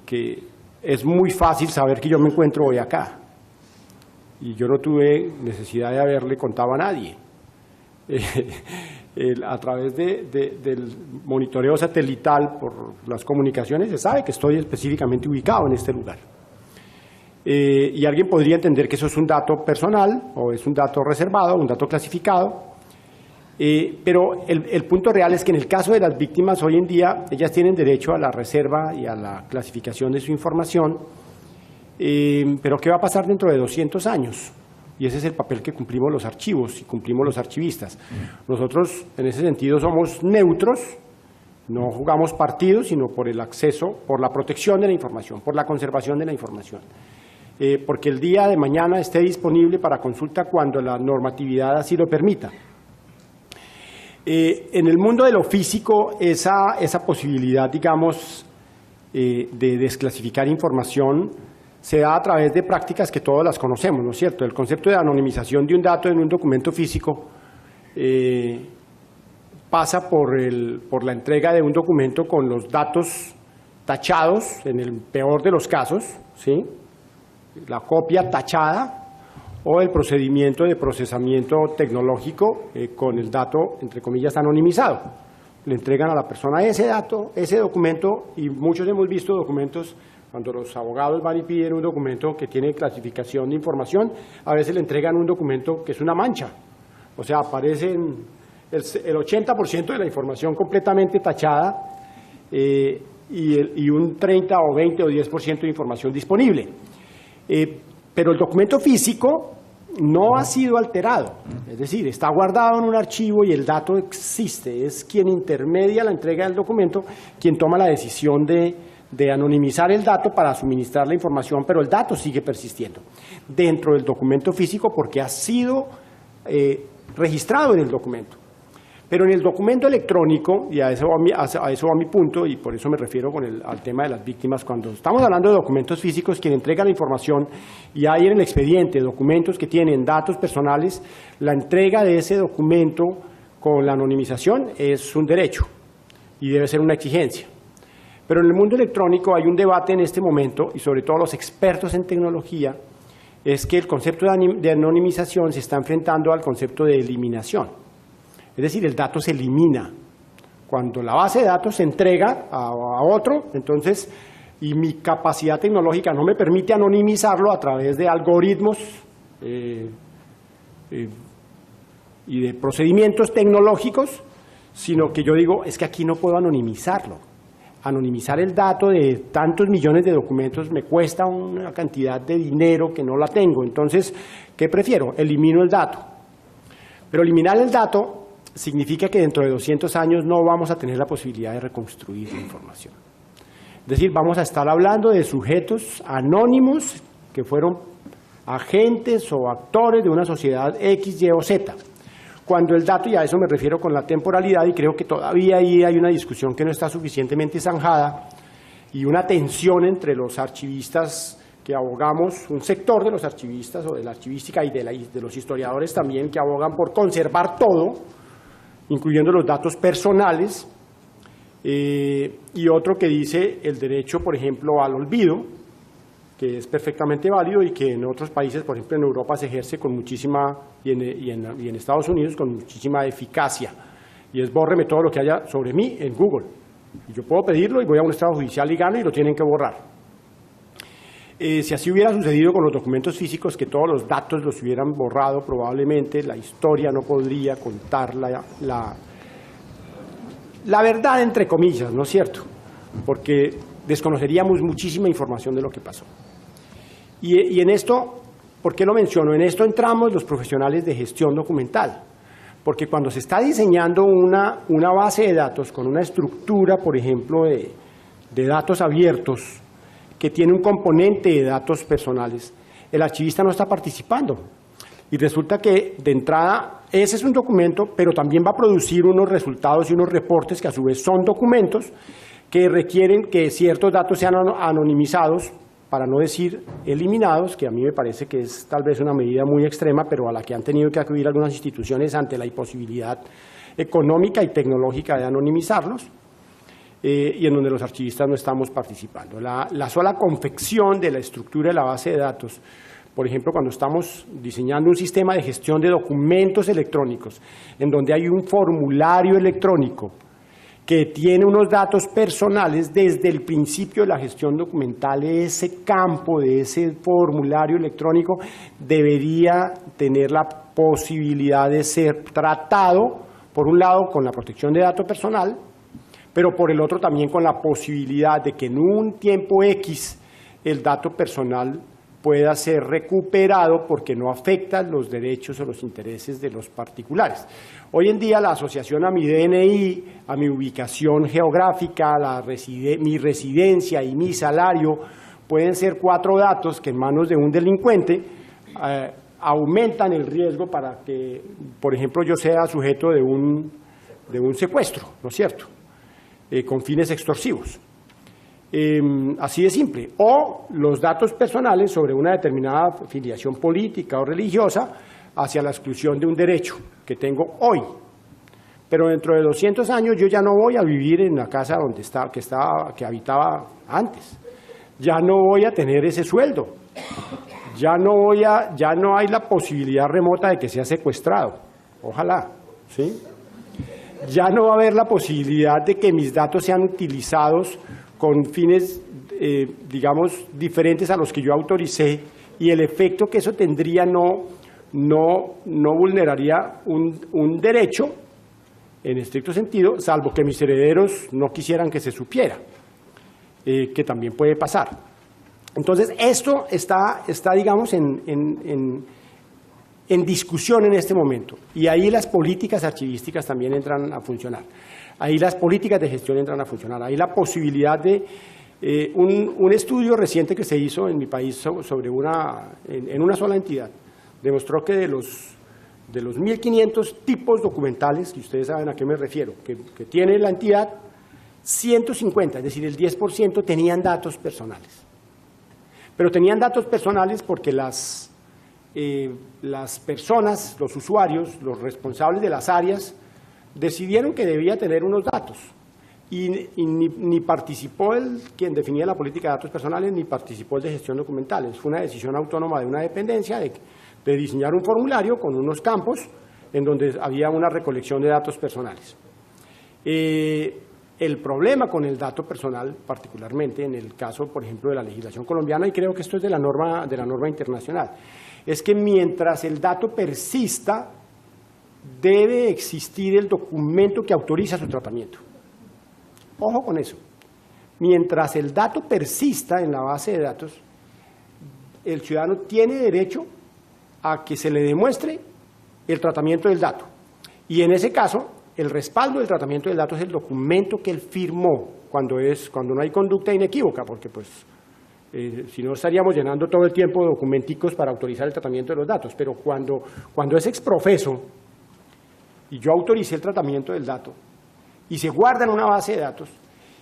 es muy fácil saber que yo me encuentro hoy acá. Y yo no tuve necesidad de haberle contado a nadie. A través del monitoreo satelital por las comunicaciones se sabe que estoy específicamente ubicado en este lugar. Y alguien podría entender que eso es un dato personal o es un dato reservado, un dato clasificado, pero el punto real es que en el caso de las víctimas hoy en día ellas tienen derecho a la reserva y a la clasificación de su información. Pero ¿qué va a pasar dentro de 200 años? Y ese es el papel que cumplimos los archivos y cumplimos los archivistas. Nosotros, en ese sentido, somos neutros, no jugamos partidos, sino por el acceso, por la protección de la información, por la conservación de la información. Porque el día de mañana esté disponible para consulta cuando la normatividad así lo permita. En el mundo de lo físico, esa posibilidad, digamos, de desclasificar información se da a través de prácticas que todos las conocemos, ¿no es cierto? El concepto de anonimización de un dato en un documento físico pasa por la entrega de un documento con los datos tachados, en el peor de los casos, ¿sí? La copia tachada, o el procedimiento de procesamiento tecnológico con el dato, entre comillas, anonimizado. Le entregan a la persona ese dato, ese documento, y muchos hemos visto documentos. Cuando los abogados van y piden un documento que tiene clasificación de información, a veces le entregan un documento que es una mancha. O sea, aparece el 80% de la información completamente tachada y un 30 o 20 o 10% de información disponible. Pero el documento físico no ha sido alterado, es decir, está guardado en un archivo y el dato existe. Es quien intermedia la entrega del documento, quien toma la decisión de anonimizar el dato para suministrar la información, pero el dato sigue persistiendo dentro del documento físico porque ha sido registrado en el documento. Pero en el documento electrónico, y a eso va mi punto, y por eso me refiero al tema de las víctimas, cuando estamos hablando de documentos físicos, quien entrega la información, y hay en el expediente documentos que tienen datos personales, la entrega de ese documento con la anonimización es un derecho y debe ser una exigencia. Pero en el mundo electrónico hay un debate en este momento, y sobre todo los expertos en tecnología, es que el concepto de anonimización se está enfrentando al concepto de eliminación. Es decir, el dato se elimina. Cuando la base de datos se entrega a otro, entonces, y mi capacidad tecnológica no me permite anonimizarlo a través de algoritmos y de procedimientos tecnológicos, sino que yo digo, es que aquí no puedo anonimizarlo. Anonimizar el dato de tantos millones de documentos me cuesta una cantidad de dinero que no la tengo. Entonces, ¿qué prefiero? Elimino el dato. Pero eliminar el dato significa que dentro de 200 años no vamos a tener la posibilidad de reconstruir la información. Es decir, vamos a estar hablando de sujetos anónimos que fueron agentes o actores de una sociedad X, Y o Z. Cuando el dato, y a eso me refiero con la temporalidad, y creo que todavía ahí hay una discusión que no está suficientemente zanjada, y una tensión entre los archivistas que abogamos, un sector de los archivistas o de la archivística y de los historiadores también que abogan por conservar todo, incluyendo los datos personales, y otro que dice el derecho, por ejemplo, al olvido, que es perfectamente válido y que en otros países, por ejemplo en Europa, se ejerce con muchísima, y en Estados Unidos con muchísima eficacia, y es bórreme todo lo que haya sobre mí en Google. Y yo puedo pedirlo y voy a un estado judicial y gano y lo tienen que borrar. Si así hubiera sucedido con los documentos físicos, que todos los datos los hubieran borrado, probablemente la historia no podría contar la verdad, entre comillas, ¿no es cierto? Porque desconoceríamos muchísima información de lo que pasó. Y en esto, ¿por qué lo menciono? En esto entramos los profesionales de gestión documental, porque cuando se está diseñando una base de datos con una estructura, por ejemplo, de datos abiertos, que tiene un componente de datos personales, el archivista no está participando. Y resulta que, de entrada, ese es un documento, pero también va a producir unos resultados y unos reportes que a su vez son documentos que requieren que ciertos datos sean anonimizados, para no decir eliminados, que a mí me parece que es tal vez una medida muy extrema, pero a la que han tenido que acudir algunas instituciones ante la imposibilidad económica y tecnológica de anonimizarlos, y en donde los archivistas no estamos participando. La sola confección de la estructura de la base de datos, por ejemplo, cuando estamos diseñando un sistema de gestión de documentos electrónicos, en donde hay un formulario electrónico que tiene unos datos personales, desde el principio de la gestión documental, ese campo de ese formulario electrónico debería tener la posibilidad de ser tratado, por un lado, con la protección de datos personal, pero por el otro también con la posibilidad de que en un tiempo X el dato personal pueda ser recuperado porque no afecta los derechos o los intereses de los particulares. Hoy en día la asociación a mi DNI, a mi ubicación geográfica, mi residencia y mi salario pueden ser 4 datos que en manos de un delincuente aumentan el riesgo para que, por ejemplo, yo sea sujeto de un secuestro, ¿no es cierto?, con fines extorsivos. Así de simple. O los datos personales sobre una determinada filiación política o religiosa hacia la exclusión de un derecho que tengo hoy. Pero dentro de 200 años yo ya no voy a vivir en la casa que habitaba antes. Ya no voy a tener ese sueldo. Ya no hay la posibilidad remota de que sea secuestrado. Ojalá, ¿sí? Ya no va a haber la posibilidad de que mis datos sean utilizados con fines, digamos, diferentes a los que yo autoricé, y el efecto que eso tendría no vulneraría un derecho en estricto sentido, salvo que mis herederos no quisieran que se supiera, que también puede pasar. Entonces, esto está digamos, en discusión en este momento, y ahí las políticas archivísticas también entran a funcionar. Ahí las políticas de gestión entran a funcionar. Ahí la posibilidad de un estudio reciente que se hizo en mi país sobre en una sola entidad demostró que de los 1.500 tipos documentales, que ustedes saben a qué me refiero, que tiene la entidad, 150, es decir, el 10%, tenían datos personales. Pero tenían datos personales porque las personas, los usuarios, los responsables de las áreas, decidieron que debía tener unos datos, y ni participó quien definía la política de datos personales, ni participó el de gestión documentales. Fue una decisión autónoma de una dependencia de diseñar un formulario con unos campos en donde había una recolección de datos personales. El problema con el dato personal, particularmente en el caso, por ejemplo, de la legislación colombiana, y creo que esto es de la norma internacional, es que mientras el dato persista, debe existir el documento que autoriza su tratamiento. Ojo con eso. Mientras el dato persista en la base de datos, el ciudadano tiene derecho a que se le demuestre el tratamiento del dato. Y en ese caso, el respaldo del tratamiento del dato es el documento que él firmó cuando no hay conducta inequívoca, porque pues si no estaríamos llenando todo el tiempo de documenticos para autorizar el tratamiento de los datos. Pero cuando es exprofeso y yo autoricé el tratamiento del dato y se guarda en una base de datos,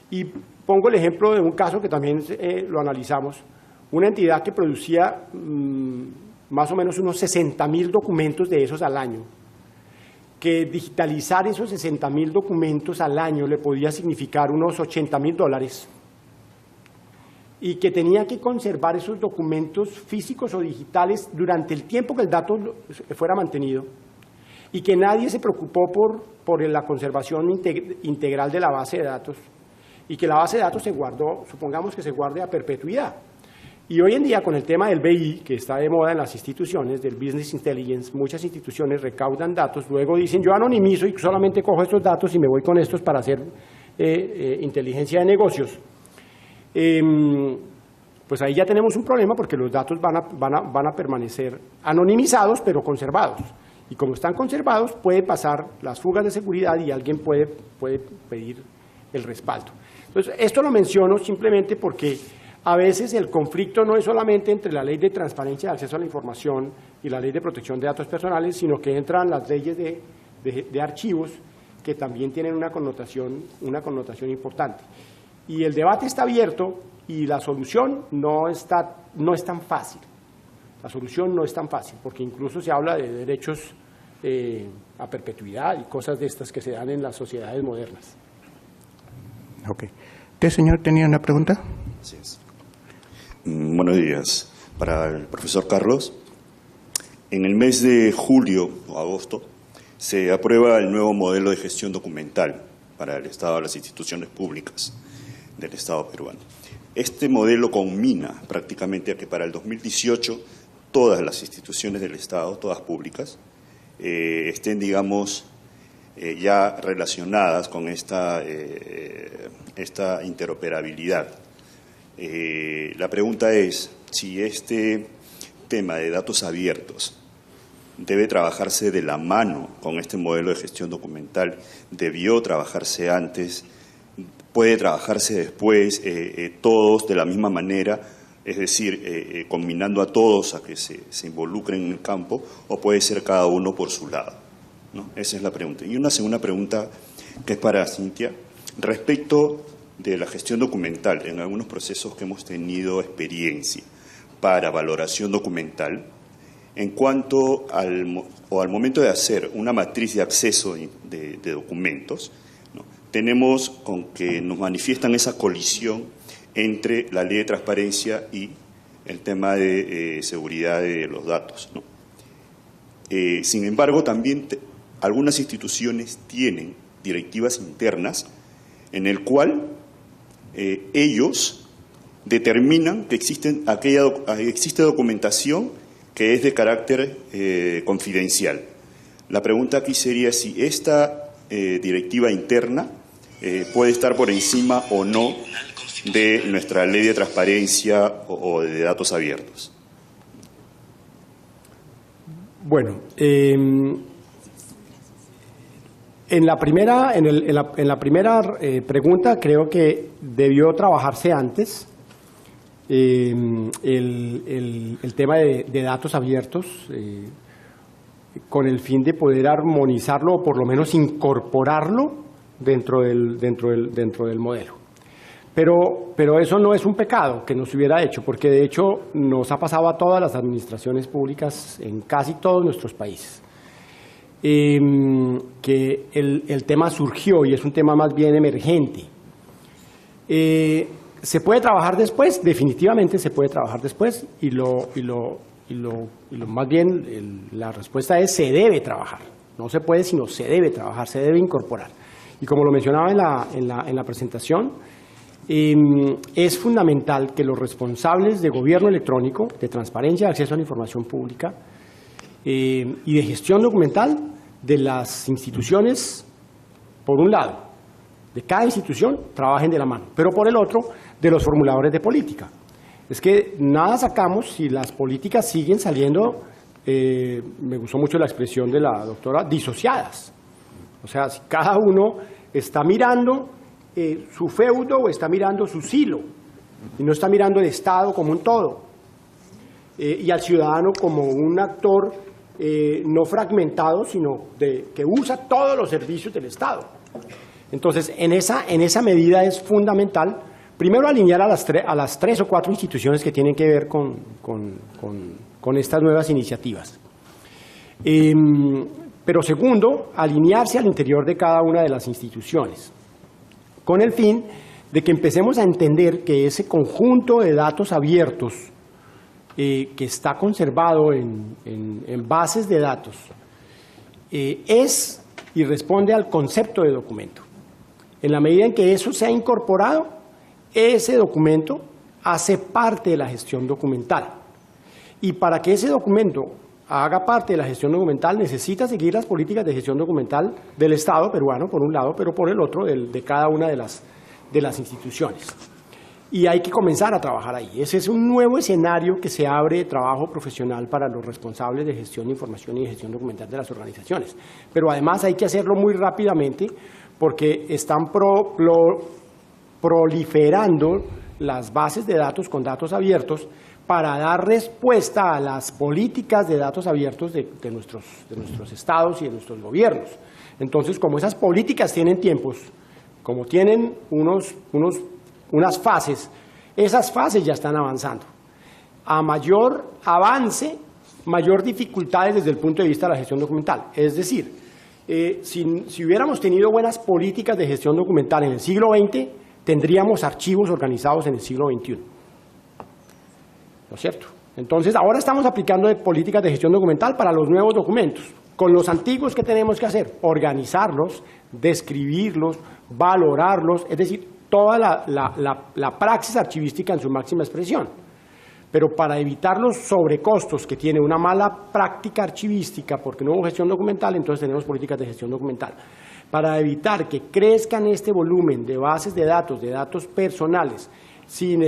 y pongo el ejemplo de un caso que también lo analizamos, una entidad que producía más o menos unos 60.000 documentos de esos al año, que digitalizar esos 60.000 documentos al año le podía significar unos $80.000, y que tenía que conservar esos documentos físicos o digitales durante el tiempo que el dato fuera mantenido, y que nadie se preocupó por la conservación integral de la base de datos, y que la base de datos se guardó, supongamos que se guarde a perpetuidad. Y hoy en día, con el tema del BI, que está de moda en las instituciones, del Business Intelligence, muchas instituciones recaudan datos, luego dicen yo anonimizo y solamente cojo estos datos y me voy con estos para hacer inteligencia de negocios. Pues ahí ya tenemos un problema, porque los datos van a permanecer anonimizados pero conservados. Y como están conservados, puede pasar las fugas de seguridad y alguien puede pedir el respaldo. Entonces, esto lo menciono simplemente porque a veces el conflicto no es solamente entre la Ley de Transparencia y Acceso a la Información y la Ley de Protección de Datos Personales, sino que entran las leyes de archivos, que también tienen una connotación importante. Y el debate está abierto y la solución no es tan fácil. La solución no es tan fácil, porque incluso se habla de derechos a perpetuidad y cosas de estas que se dan en las sociedades modernas. Ok. ¿Usted, señor, tenía una pregunta? Así es. Buenos días. Para el profesor Carlos, en el mes de julio o agosto se aprueba el nuevo modelo de gestión documental para el Estado, las instituciones públicas del Estado peruano. Este modelo conmina prácticamente a que para el 2018 todas las instituciones del Estado, todas públicas, estén, digamos, ya relacionadas con esta interoperabilidad. La pregunta es si este tema de datos abiertos debe trabajarse de la mano con este modelo de gestión documental, debió trabajarse antes, puede trabajarse después, todos de la misma manera, es decir, combinando a todos a que se involucren en el campo, o puede ser cada uno por su lado, ¿no? Esa es la pregunta. Y una segunda pregunta que es para Cintia, respecto de la gestión documental, en algunos procesos que hemos tenido experiencia para valoración documental, en cuanto al momento de hacer una matriz de acceso de documentos, ¿no? Tenemos con que nos manifiestan esa colisión entre la ley de transparencia y el tema de seguridad de los datos, ¿no? Sin embargo, también algunas instituciones tienen directivas internas en el cual ellos determinan que existe documentación que es de carácter confidencial. La pregunta aquí sería si esta directiva interna puede estar por encima o no de nuestra ley de transparencia o de datos abiertos. Bueno, en la primera pregunta creo que debió trabajarse antes el tema de datos abiertos con el fin de poder armonizarlo o por lo menos incorporarlo dentro del modelo. Pero eso no es un pecado que nos hubiera hecho, porque de hecho nos ha pasado a todas las administraciones públicas en casi todos nuestros países. Que el tema surgió y es un tema más bien emergente. ¿Se puede trabajar después? Definitivamente se puede trabajar después y más bien la respuesta es se debe trabajar. No se puede, sino se debe trabajar, se debe incorporar. Y como lo mencionaba en la presentación, es fundamental que los responsables de gobierno electrónico, de transparencia, de acceso a la información pública y de gestión documental de las instituciones, por un lado, de cada institución, trabajen de la mano, pero por el otro, de los formuladores de política. Es que nada sacamos si las políticas siguen saliendo, me gustó mucho la expresión de la doctora, disociadas. O sea, si cada uno está mirando su feudo o está mirando su silo, y no está mirando el Estado como un todo, y al ciudadano como un actor no fragmentado, sino que usa todos los servicios del Estado. Entonces, en esa medida es fundamental, primero, alinear a las 3 o 4 instituciones que tienen que ver con estas nuevas iniciativas. Pero segundo, alinearse al interior de cada una de las instituciones, con el fin de que empecemos a entender que ese conjunto de datos abiertos que está conservado en bases de datos es y responde al concepto de documento. En la medida en que eso se ha incorporado, ese documento hace parte de la gestión documental. Y para que ese documento haga parte de la gestión documental, necesita seguir las políticas de gestión documental del Estado peruano, por un lado, pero por el otro, de cada una de las instituciones. Y hay que comenzar a trabajar ahí. Ese es un nuevo escenario que se abre de trabajo profesional para los responsables de gestión de información y de gestión documental de las organizaciones. Pero además hay que hacerlo muy rápidamente porque están proliferando las bases de datos con datos abiertos para dar respuesta a las políticas de datos abiertos de nuestros estados y de nuestros gobiernos. Entonces, como esas políticas tienen tiempos, como tienen unas fases, esas fases ya están avanzando. A mayor avance, mayor dificultades desde el punto de vista de la gestión documental. Es decir, si hubiéramos tenido buenas políticas de gestión documental en el siglo XX, tendríamos archivos organizados en el siglo XXI. ¿No es cierto? Entonces, ahora estamos aplicando políticas de gestión documental para los nuevos documentos. Con los antiguos, ¿qué tenemos que hacer? Organizarlos, describirlos, valorarlos, es decir, toda la praxis archivística en su máxima expresión. Pero para evitar los sobrecostos que tiene una mala práctica archivística, porque no hubo gestión documental, entonces tenemos políticas de gestión documental. Para evitar que crezcan este volumen de bases de datos personales, sin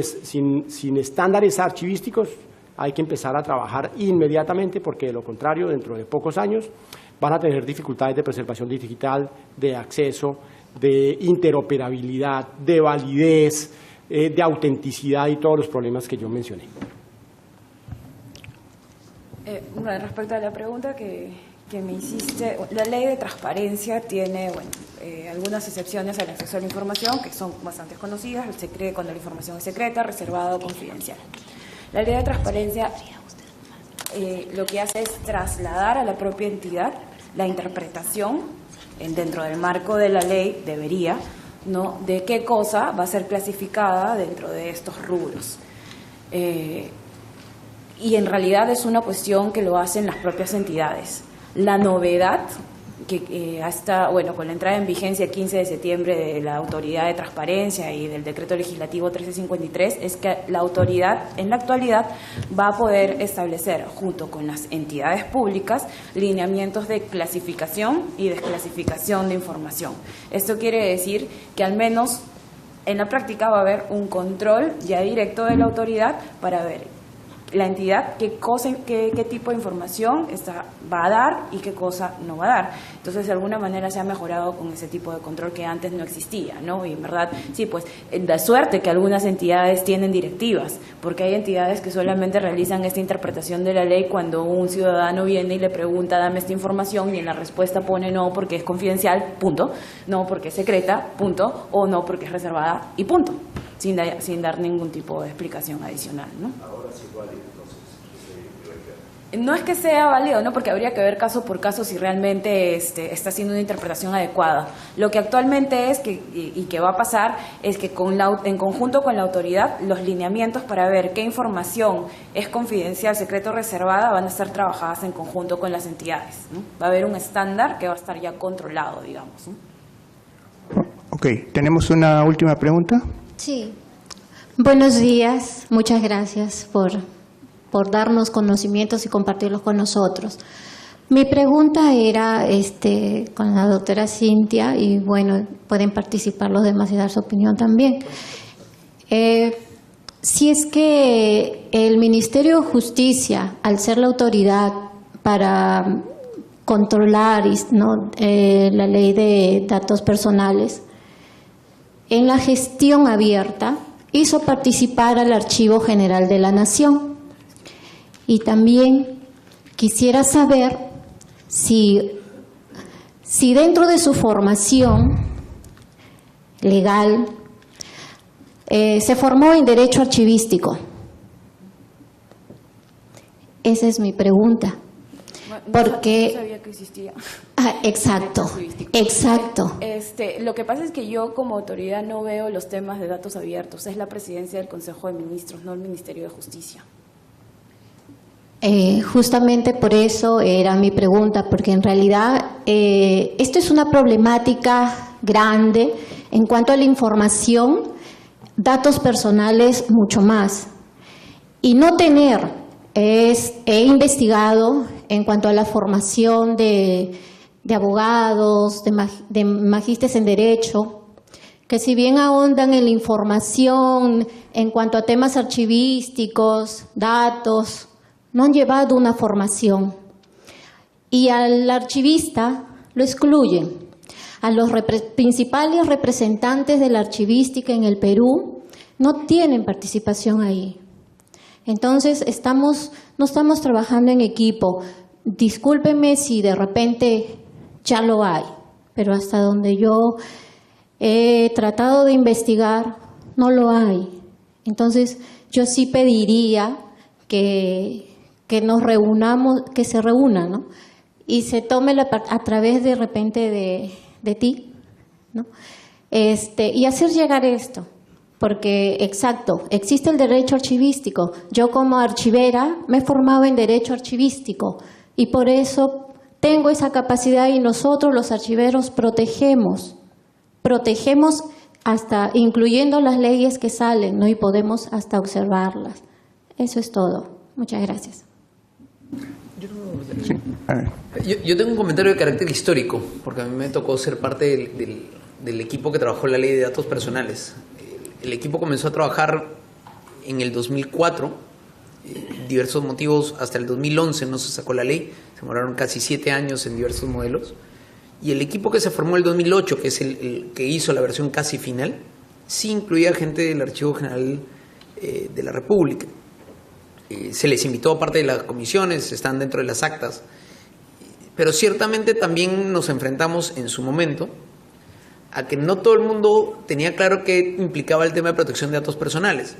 estándares archivísticos, hay que empezar a trabajar inmediatamente, porque de lo contrario, dentro de pocos años, van a tener dificultades de preservación digital, de acceso, de interoperabilidad, de validez, de autenticidad y todos los problemas que yo mencioné. Respecto a la pregunta que me hiciste, la ley de transparencia tiene algunas excepciones al acceso a la información que son bastante conocidas, cuando la información es secreta, reservada o confidencial. La ley de transparencia lo que hace es trasladar a la propia entidad la interpretación dentro del marco de la ley, debería, ¿no?, de qué cosa va a ser clasificada dentro de estos rubros. Y en realidad es una cuestión que lo hacen las propias entidades. La novedad, que hasta, con la entrada en vigencia el 15 de septiembre de la Autoridad de Transparencia y del Decreto Legislativo 1353, es que la autoridad en la actualidad va a poder establecer, junto con las entidades públicas, lineamientos de clasificación y desclasificación de información. Esto quiere decir que al menos en la práctica va a haber un control ya directo de la autoridad para ver la entidad qué tipo de información va a dar y qué cosa no va a dar. Entonces, de alguna manera se ha mejorado con ese tipo de control que antes no existía, ¿no? Y en verdad, sí, pues, da suerte que algunas entidades tienen directivas, porque hay entidades que solamente realizan esta interpretación de la ley cuando un ciudadano viene y le pregunta, dame esta información, y en la respuesta pone no porque es confidencial, punto, no porque es secreta, punto, o no porque es reservada, y punto, sin dar ningún tipo de explicación adicional, ¿no? No es que sea válido, ¿no? Porque habría que ver caso por caso si realmente está haciendo una interpretación adecuada. Lo que actualmente es y que va a pasar es que en conjunto con la autoridad, los lineamientos para ver qué información es confidencial, secreto o reservada van a estar trabajadas en conjunto con las entidades, ¿no? Va a haber un estándar que va a estar ya controlado, digamos, ¿no? Ok, tenemos una última pregunta. Sí. Buenos días, muchas gracias por darnos conocimientos y compartirlos con nosotros. Mi pregunta era con la doctora Cintia, y bueno, pueden participar los demás y dar su opinión también. Si es que el Ministerio de Justicia, al ser la autoridad para controlar la ley de datos personales, en la gestión abierta hizo participar al Archivo General de la Nación. Y también quisiera saber si dentro de su formación legal se formó en Derecho Archivístico. Esa es mi pregunta. Porque no sabía que existía. Exacto. Lo que pasa es que yo como autoridad no veo los temas de datos abiertos. Es la presidencia del Consejo de Ministros, no el Ministerio de Justicia. Justamente por eso era mi pregunta, porque en realidad esto es una problemática grande en cuanto a la información, datos personales mucho más. Y no tener, he investigado en cuanto a la formación de abogados, de magísteres en Derecho, que si bien ahondan en la información en cuanto a temas archivísticos, datos, no han llevado una formación. Y al archivista lo excluyen. A los principales representantes de la archivística en el Perú no tienen participación ahí. Entonces, no estamos trabajando en equipo. Discúlpenme si de repente ya lo hay, pero hasta donde yo he tratado de investigar, no lo hay. Entonces, yo sí pediría que nos reunamos, que se reúnan, ¿no? Y se tome a través de repente de ti, ¿no? Y hacer llegar esto, porque exacto, existe el derecho archivístico. Yo como archivera me he formado en derecho archivístico y por eso tengo esa capacidad, y nosotros los archiveros protegemos hasta incluyendo las leyes que salen, ¿no? Y podemos hasta observarlas. Eso es todo. Muchas gracias. Yo tengo un comentario de carácter histórico, porque a mí me tocó ser parte del equipo que trabajó la ley de datos personales. El equipo comenzó a trabajar en el 2004, diversos motivos, hasta el 2011 no se sacó la ley, se demoraron casi 7 años en diversos modelos, y el equipo que se formó en el 2008, que es el que hizo la versión casi final, sí incluía gente del Archivo General de la República. Se les invitó a parte de las comisiones, están dentro de las actas, pero ciertamente también nos enfrentamos en su momento a que no todo el mundo tenía claro qué implicaba el tema de protección de datos personales.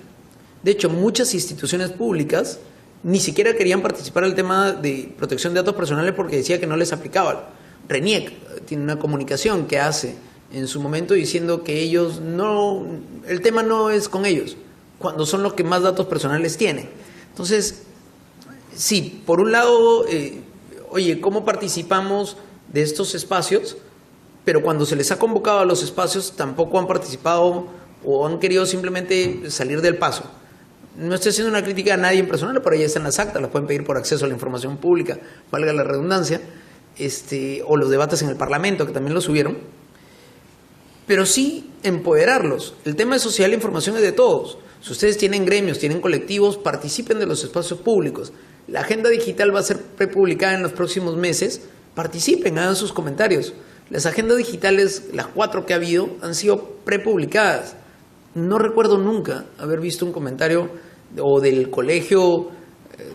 De hecho, muchas instituciones públicas ni siquiera querían participar en el tema de protección de datos personales porque decía que no les aplicaba. RENIEC tiene una comunicación que hace en su momento diciendo que ellos el tema no es con ellos, cuando son los que más datos personales tienen. Entonces, sí, por un lado, oye, ¿cómo participamos de estos espacios? Pero cuando se les ha convocado a los espacios tampoco han participado o han querido simplemente salir del paso. No estoy haciendo una crítica a nadie en personal, por ahí están las actas, las pueden pedir por acceso a la información pública, valga la redundancia, o los debates en el Parlamento, que también los subieron. Pero sí empoderarlos. El tema de sociedad de la información es de todos. Si ustedes tienen gremios, tienen colectivos, participen de los espacios públicos. La agenda digital va a ser prepublicada en los próximos meses. Participen, hagan sus comentarios. Las agendas digitales, las 4 que ha habido, han sido prepublicadas. No recuerdo nunca haber visto un comentario o del Colegio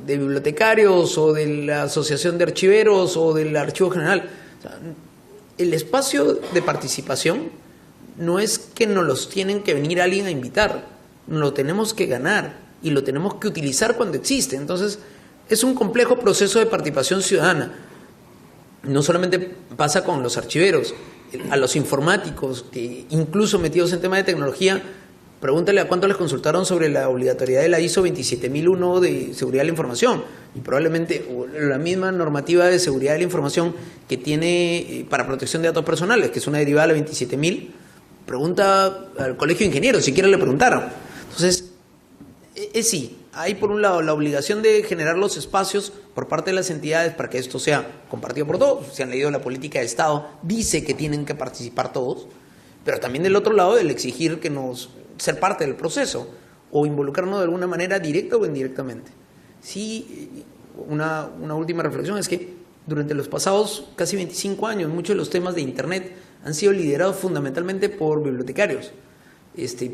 de Bibliotecarios o de la Asociación de Archiveros o del Archivo General. O sea, el espacio de participación no es que nos los tienen que venir alguien a invitar, nos lo tenemos que ganar y lo tenemos que utilizar cuando existe. Entonces, es un complejo proceso de participación ciudadana. No solamente pasa con los archiveros, a los informáticos, que incluso metidos en tema de tecnología, pregúntale a cuánto les consultaron sobre la obligatoriedad de la ISO 27001 de seguridad de la información, y probablemente la misma normativa de seguridad de la información que tiene para protección de datos personales, que es una derivada de la 27000, pregunta al Colegio de Ingenieros, si siquiera le preguntaron. Entonces, sí, hay por un lado la obligación de generar los espacios por parte de las entidades para que esto sea compartido por todos. Si han leído la política de Estado, dice que tienen que participar todos, pero también del otro lado el exigir que ser parte del proceso o involucrarnos de alguna manera directa o indirectamente. Sí, una última reflexión es que durante los pasados casi 25 años muchos de los temas de Internet han sido liderados fundamentalmente por bibliotecarios,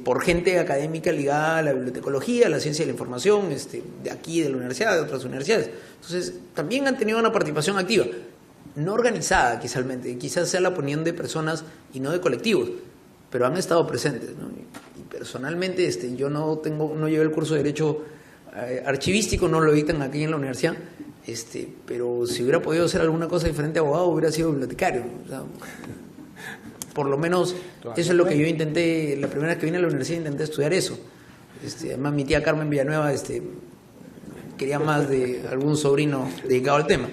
por gente académica ligada a la bibliotecología, a la ciencia de la información, de aquí, de la universidad, de otras universidades. Entonces, también han tenido una participación activa, no organizada quizás sea la opinión de personas y no de colectivos, pero han estado presentes, ¿no? Y personalmente, yo no llevé el curso de Derecho archivístico, no lo dictan aquí en la universidad, pero si hubiera podido hacer alguna cosa diferente a abogado, hubiera sido bibliotecario, ¿no? O sea, por lo menos eso es lo que yo intenté, la primera vez que vine a la universidad intenté estudiar eso. Además mi tía Carmen Villanueva quería más de algún sobrino dedicado al tema.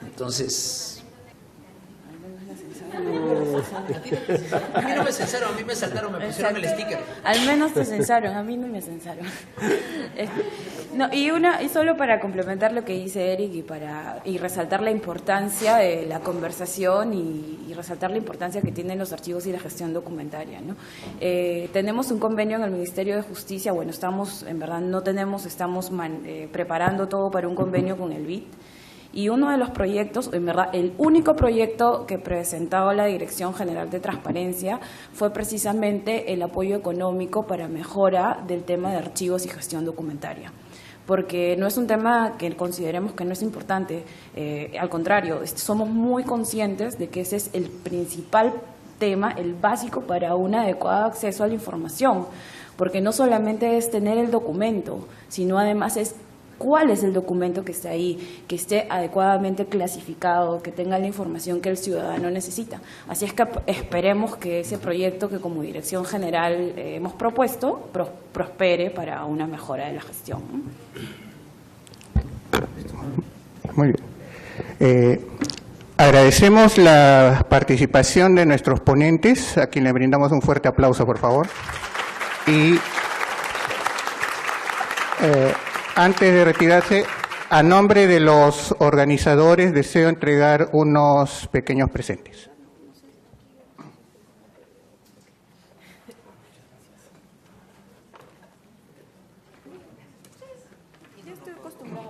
Entonces... A mí no me censaron, a mí me saltaron, me pusieron el sticker. Al menos te censaron, a mí no me censaron. Y solo para complementar lo que dice Eric y resaltar la importancia de la conversación y resaltar la importancia que tienen los archivos y la gestión documentaria, ¿no? Tenemos un convenio en el Ministerio de Justicia, estamos preparando todo para un convenio con el BID. Y uno de los proyectos, en verdad, el único proyecto que presentaba la Dirección General de Transparencia fue precisamente el apoyo económico para mejora del tema de archivos y gestión documentaria. Porque no es un tema que consideremos que no es importante, al contrario, somos muy conscientes de que ese es el principal tema, el básico para un adecuado acceso a la información, porque no solamente es tener el documento, sino además es cuál es el documento que está ahí, que esté adecuadamente clasificado, que tenga la información que el ciudadano necesita. Así es que esperemos que ese proyecto que como Dirección General hemos propuesto prospere para una mejora de la gestión. Muy bien. Agradecemos la participación de nuestros ponentes, a quien le brindamos un fuerte aplauso, por favor. Y antes de retirarse, a nombre de los organizadores, deseo entregar unos pequeños presentes. Yo estoy acostumbrada.